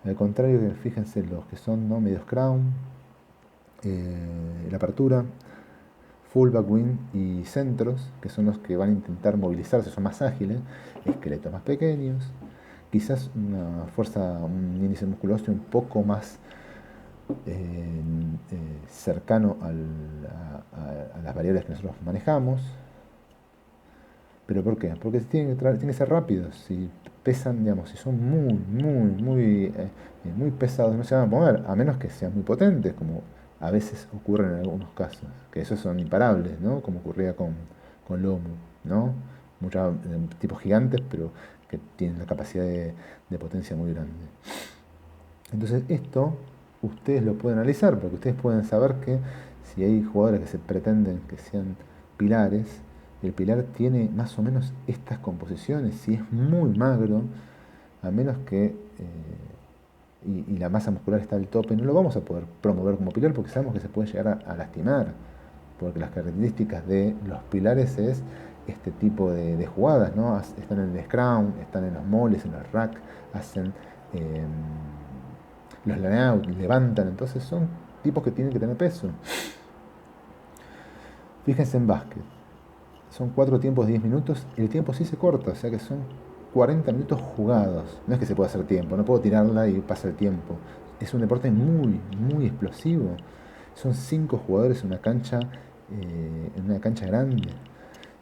Al contrario, fíjense los que son, ¿no? Medios crown, la apertura, fullback, wing y centros, que son los que van a intentar movilizarse, son más ágiles, esqueletos más pequeños, quizás una fuerza, un índice musculoso un poco más cercano a las variables que nosotros manejamos. ¿Pero por qué? Porque tienen que ser rápidos. Si pesan, digamos, si son muy pesados, no se van a mover, a menos que sean muy potentes, como a veces ocurre en algunos casos, que esos son imparables, ¿no? Como ocurría con Lomu, ¿no? Muchos tipos gigantes, pero que tienen la capacidad de potencia muy grande. Entonces esto ustedes lo pueden analizar, porque ustedes pueden saber que si hay jugadores que se pretenden que sean pilares, el pilar tiene más o menos estas composiciones. Si es muy magro, a menos que y la masa muscular está al tope, no lo vamos a poder promover como pilar porque sabemos que se puede llegar a lastimar, porque las características de los pilares es este tipo de jugadas, ¿no? Están en el scrum, están en los moles, en los rack, hacen eh, los line-out, levantan, entonces son tipos que tienen que tener peso. Fíjense en básquet, son 4 tiempos de 10 minutos, el tiempo sí se corta, o sea que son 40 minutos jugados. No es que se pueda hacer tiempo, no puedo tirarla y pasa el tiempo. Es un deporte muy explosivo. Son 5 jugadores en una cancha grande.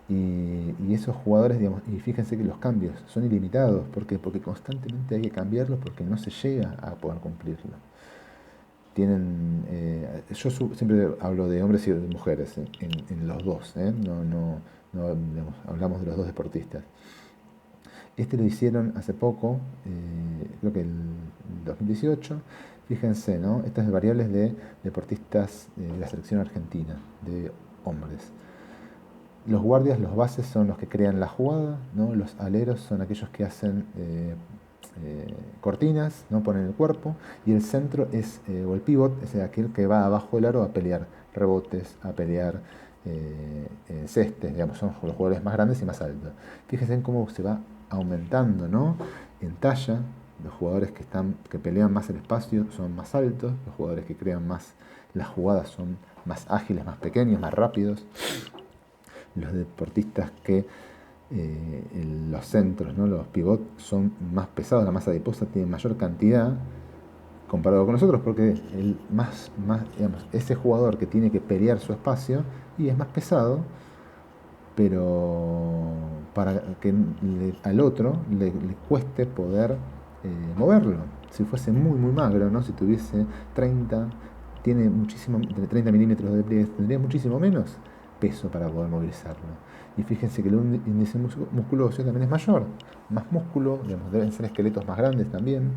Y esos jugadores, digamos, y fíjense que los cambios son ilimitados. ¿Por qué? Porque constantemente hay que cambiarlos porque no se llega a poder cumplirlo. Siempre hablo de hombres y de mujeres en los dos, ¿eh? Digamos, hablamos de los dos deportistas. Este lo hicieron hace poco, creo que el 2018. Fíjense, ¿no? Estas variables de deportistas de la selección argentina, de hombres. Los guardias, los bases son los que crean la jugada, ¿no? Los aleros son aquellos que hacen cortinas, ¿no? Ponen el cuerpo, y el centro o el pivot es aquel que va abajo del aro a pelear rebotes, a pelear cestes, digamos, son los jugadores más grandes y más altos. Fíjense en cómo se va aumentando, ¿no? En talla, los jugadores que pelean más el espacio son más altos, los jugadores que crean más las jugadas son más ágiles, más pequeños, más rápidos. Los deportistas que los centros, ¿no? Los pivots son más pesados, la masa adiposa tiene mayor cantidad comparado con nosotros, porque digamos, ese jugador que tiene que pelear su espacio y es más pesado, pero para que al otro le cueste poder moverlo. Si fuese muy magro, ¿no? Si tuviese 30, tiene muchísimo, de 30 milímetros de pliegue, tendría muchísimo menos peso para poder movilizarlo. Y fíjense que el índice musculoso también es mayor, más músculo, digamos, deben ser esqueletos más grandes también.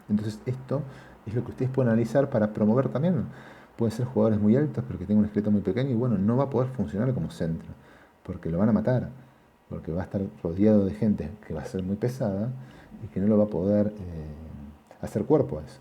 Entonces esto es lo que ustedes pueden analizar para promover también. Pueden ser jugadores muy altos, pero que tengan un esqueleto muy pequeño y bueno, no va a poder funcionar como centro, porque lo van a matar, porque va a estar rodeado de gente que va a ser muy pesada y que no lo va a poder hacer cuerpo a eso.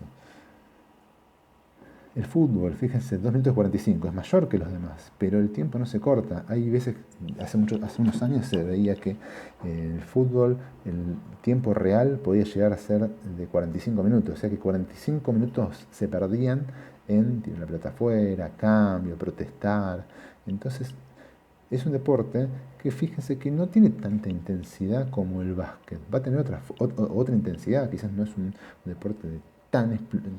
El fútbol, fíjense, 2 minutos 45, es mayor que los demás, pero el tiempo no se corta. Hay veces, hace unos años se veía que el fútbol, el tiempo real podía llegar a ser de 45 minutos, o sea que 45 minutos se perdían en tirar la pelota afuera, cambio, protestar. Entonces, es un deporte que fíjense que no tiene tanta intensidad como el básquet. Va a tener otra intensidad, quizás no es un deporte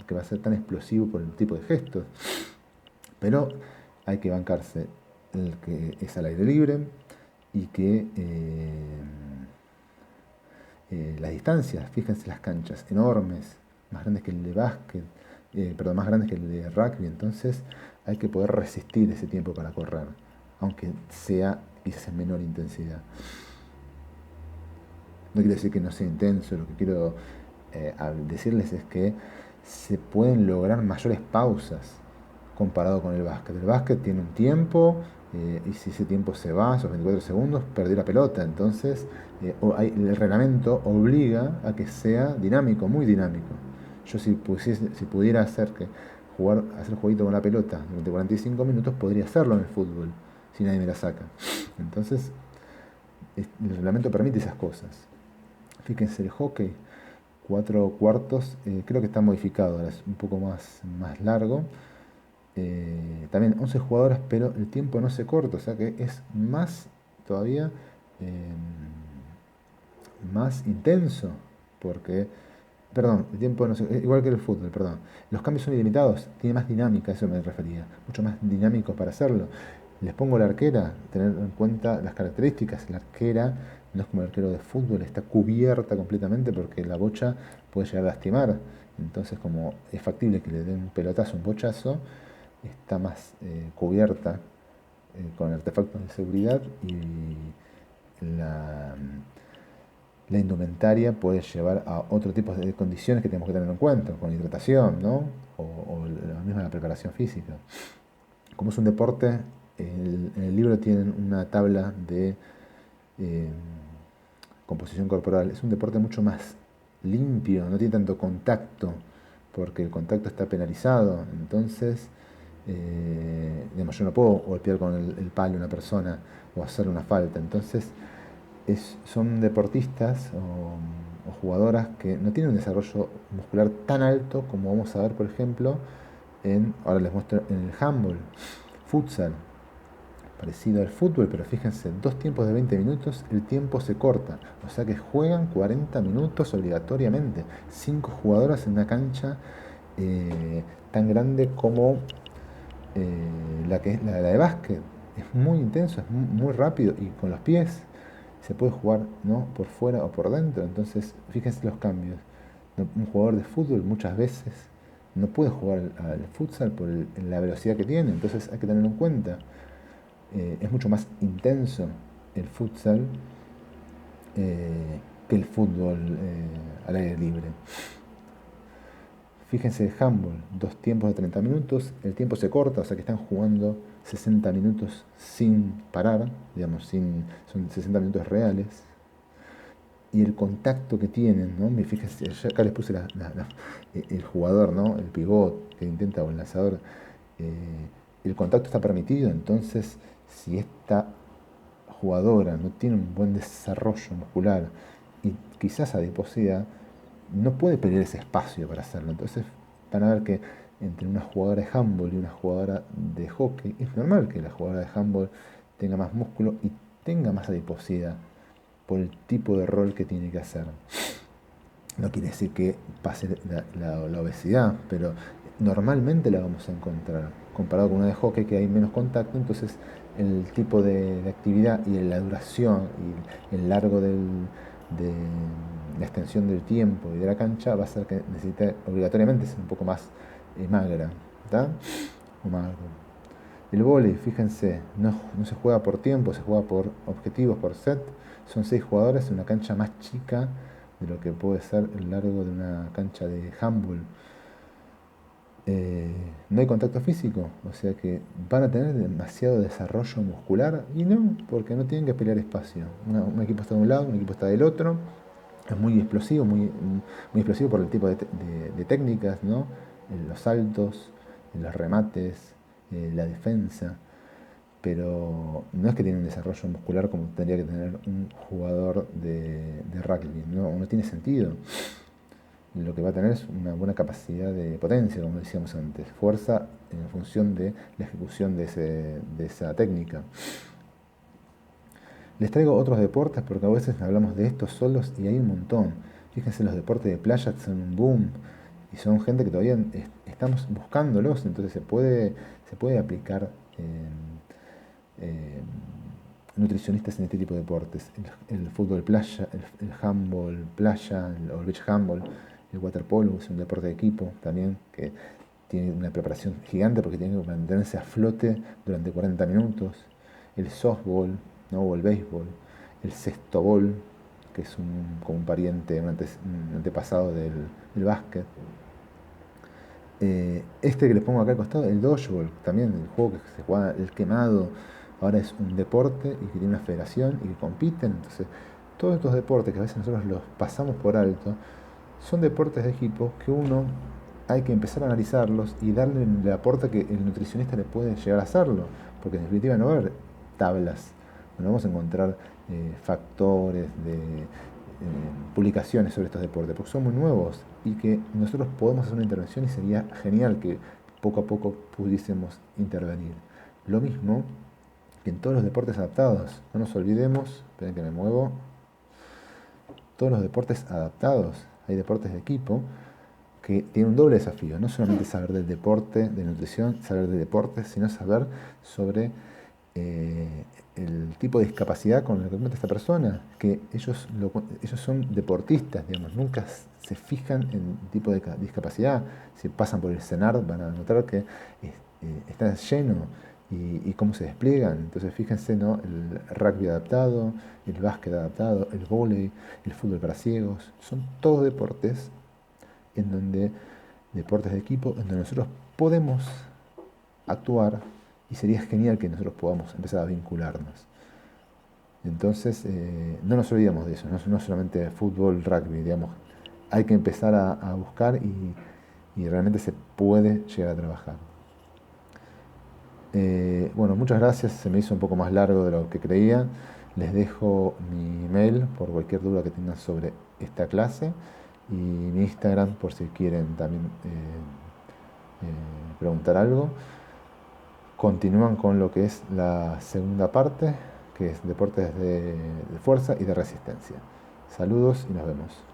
que va a ser tan explosivo por el tipo de gestos, pero hay que bancarse el que es al aire libre y que las distancias, fíjense las canchas enormes, más grandes que el de básquet, más grandes que el de rugby, entonces hay que poder resistir ese tiempo para correr, aunque sea quizás en menor intensidad. No quiere decir que no sea intenso, lo que quiero decirles es que se pueden lograr mayores pausas comparado con el básquet. El básquet tiene un tiempo y si ese tiempo se va, esos 24 segundos, perdió la pelota. Entonces el reglamento obliga a que sea dinámico, muy dinámico. Yo si pudiera hacer jueguito con la pelota durante 45 minutos, podría hacerlo en el fútbol, si nadie me la saca. Entonces el reglamento permite esas cosas. Fíjense, el hockey, 4 cuartos, creo que está modificado, ahora es un poco más largo. También 11 jugadores, pero el tiempo no se corta, o sea que es más todavía más intenso, porque, perdón, el tiempo no se, igual que el fútbol, perdón. Los cambios son ilimitados, tiene más dinámica, eso me refería, mucho más dinámico para hacerlo. Les pongo la arquera, tener en cuenta las características. La arquera no es como el arquero de fútbol, está cubierta completamente porque la bocha puede llegar a lastimar. Entonces, como es factible que le den un pelotazo, un bochazo, está más cubierta con artefactos de seguridad y la indumentaria puede llevar a otro tipo de condiciones que tenemos que tener en cuenta, con hidratación, ¿no? O la misma preparación física. Como es un deporte, en el libro tienen una tabla de eh, composición corporal. Es un deporte mucho más limpio, no tiene tanto contacto, porque el contacto está penalizado. Entonces, digamos, yo no puedo golpear con el palo a una persona o hacer una falta. Entonces, son deportistas o jugadoras que no tienen un desarrollo muscular tan alto como vamos a ver, por ejemplo, ahora les muestro en el handball, futsal, parecido al fútbol, pero fíjense, 2 tiempos de 20 minutos, el tiempo se corta, o sea que juegan 40 minutos obligatoriamente, 5 jugadoras en una cancha tan grande como la que es la de básquet. Es muy intenso, es muy rápido y con los pies se puede jugar, ¿no?, por fuera o por dentro. Entonces, fíjense los cambios. Un jugador de fútbol muchas veces no puede jugar al futsal por la velocidad que tiene, entonces hay que tenerlo en cuenta. Es mucho más intenso el futsal que el fútbol al aire libre. Fíjense el handball, 2 tiempos de 30 minutos, el tiempo se corta, o sea que están jugando 60 minutos sin parar, digamos, son 60 minutos reales. Y el contacto que tienen, ¿no? Fíjense, acá les puse el jugador, ¿no?, el pivot que intenta, o el lanzador, el contacto está permitido. Entonces, si esta jugadora no tiene un buen desarrollo muscular y quizás adiposidad, no puede pelear ese espacio para hacerlo. Entonces van a ver que entre una jugadora de handball y una jugadora de hockey, es normal que la jugadora de handball tenga más músculo y tenga más adiposidad por el tipo de rol que tiene que hacer. No quiere decir que pase la obesidad, pero normalmente la vamos a encontrar. Comparado con una de hockey, que hay menos contacto, entonces el tipo de actividad y la duración y el largo de la extensión del tiempo y de la cancha va a ser que necesite obligatoriamente ser un poco más magra, ¿está? O magro. El vóley, fíjense, no se juega por tiempo, se juega por objetivos, por set. Son 6 jugadores en una cancha más chica de lo que puede ser el largo de una cancha de handball. No hay contacto físico, o sea que van a tener demasiado desarrollo muscular y no, porque no tienen que pelear espacio. Un equipo está de un lado, un equipo está del otro. Es muy explosivo, muy explosivo por el tipo de técnicas, ¿no? Los saltos, los remates, la defensa, pero no es que tiene un desarrollo muscular como tendría que tener un jugador de rugby, no tiene sentido. Lo que va a tener es una buena capacidad de potencia, como decíamos antes, fuerza en función de la ejecución de esa técnica. Les traigo otros deportes porque a veces hablamos de estos solos y hay un montón. Fíjense, los deportes de playa son un boom y son gente que todavía estamos buscándolos, entonces se puede aplicar nutricionistas en este tipo de deportes. El fútbol playa, el handball playa, o el beach handball, el waterpolo es un deporte de equipo también que tiene una preparación gigante porque tiene que mantenerse a flote durante 40 minutos. El softball, ¿no?, o el béisbol, el sextobol, que es como un pariente, un antepasado del básquet. Este que les pongo acá al costado, el dodgeball, también el juego que se juega, el quemado, ahora es un deporte y que tiene una federación y que compiten. Entonces, todos estos deportes que a veces nosotros los pasamos por alto, son deportes de equipo que uno hay que empezar a analizarlos y darle el aporte que el nutricionista le puede llegar a hacerlo, porque en definitiva no va a haber tablas, no vamos a encontrar factores de publicaciones sobre estos deportes, porque son muy nuevos y que nosotros podemos hacer una intervención y sería genial que poco a poco pudiésemos intervenir. Lo mismo que en todos los deportes adaptados, no nos olvidemos, esperen que me muevo, todos los deportes adaptados, hay deportes de equipo que tienen un doble desafío, no solamente saber del deporte, de nutrición, saber de deportes, sino saber sobre el tipo de discapacidad con el que cuenta esta persona, que ellos son deportistas, digamos, nunca se fijan en el tipo de discapacidad. Si pasan por el CENAR van a notar que está lleno y cómo se despliegan. Entonces fíjense, ¿no? El rugby adaptado, el básquet adaptado, el vóley, el fútbol para ciegos, son todos deportes en donde, deportes de equipo, en donde nosotros podemos actuar y sería genial que nosotros podamos empezar a vincularnos. Entonces, no nos olvidemos de eso, no solamente fútbol, rugby, digamos, hay que empezar a buscar y realmente se puede llegar a trabajar. Bueno, muchas gracias, se me hizo un poco más largo de lo que creía. Les dejo mi email por cualquier duda que tengan sobre esta clase y mi Instagram por si quieren también preguntar algo. Continúan con lo que es la segunda parte, que es deportes de fuerza y de resistencia. Saludos y nos vemos.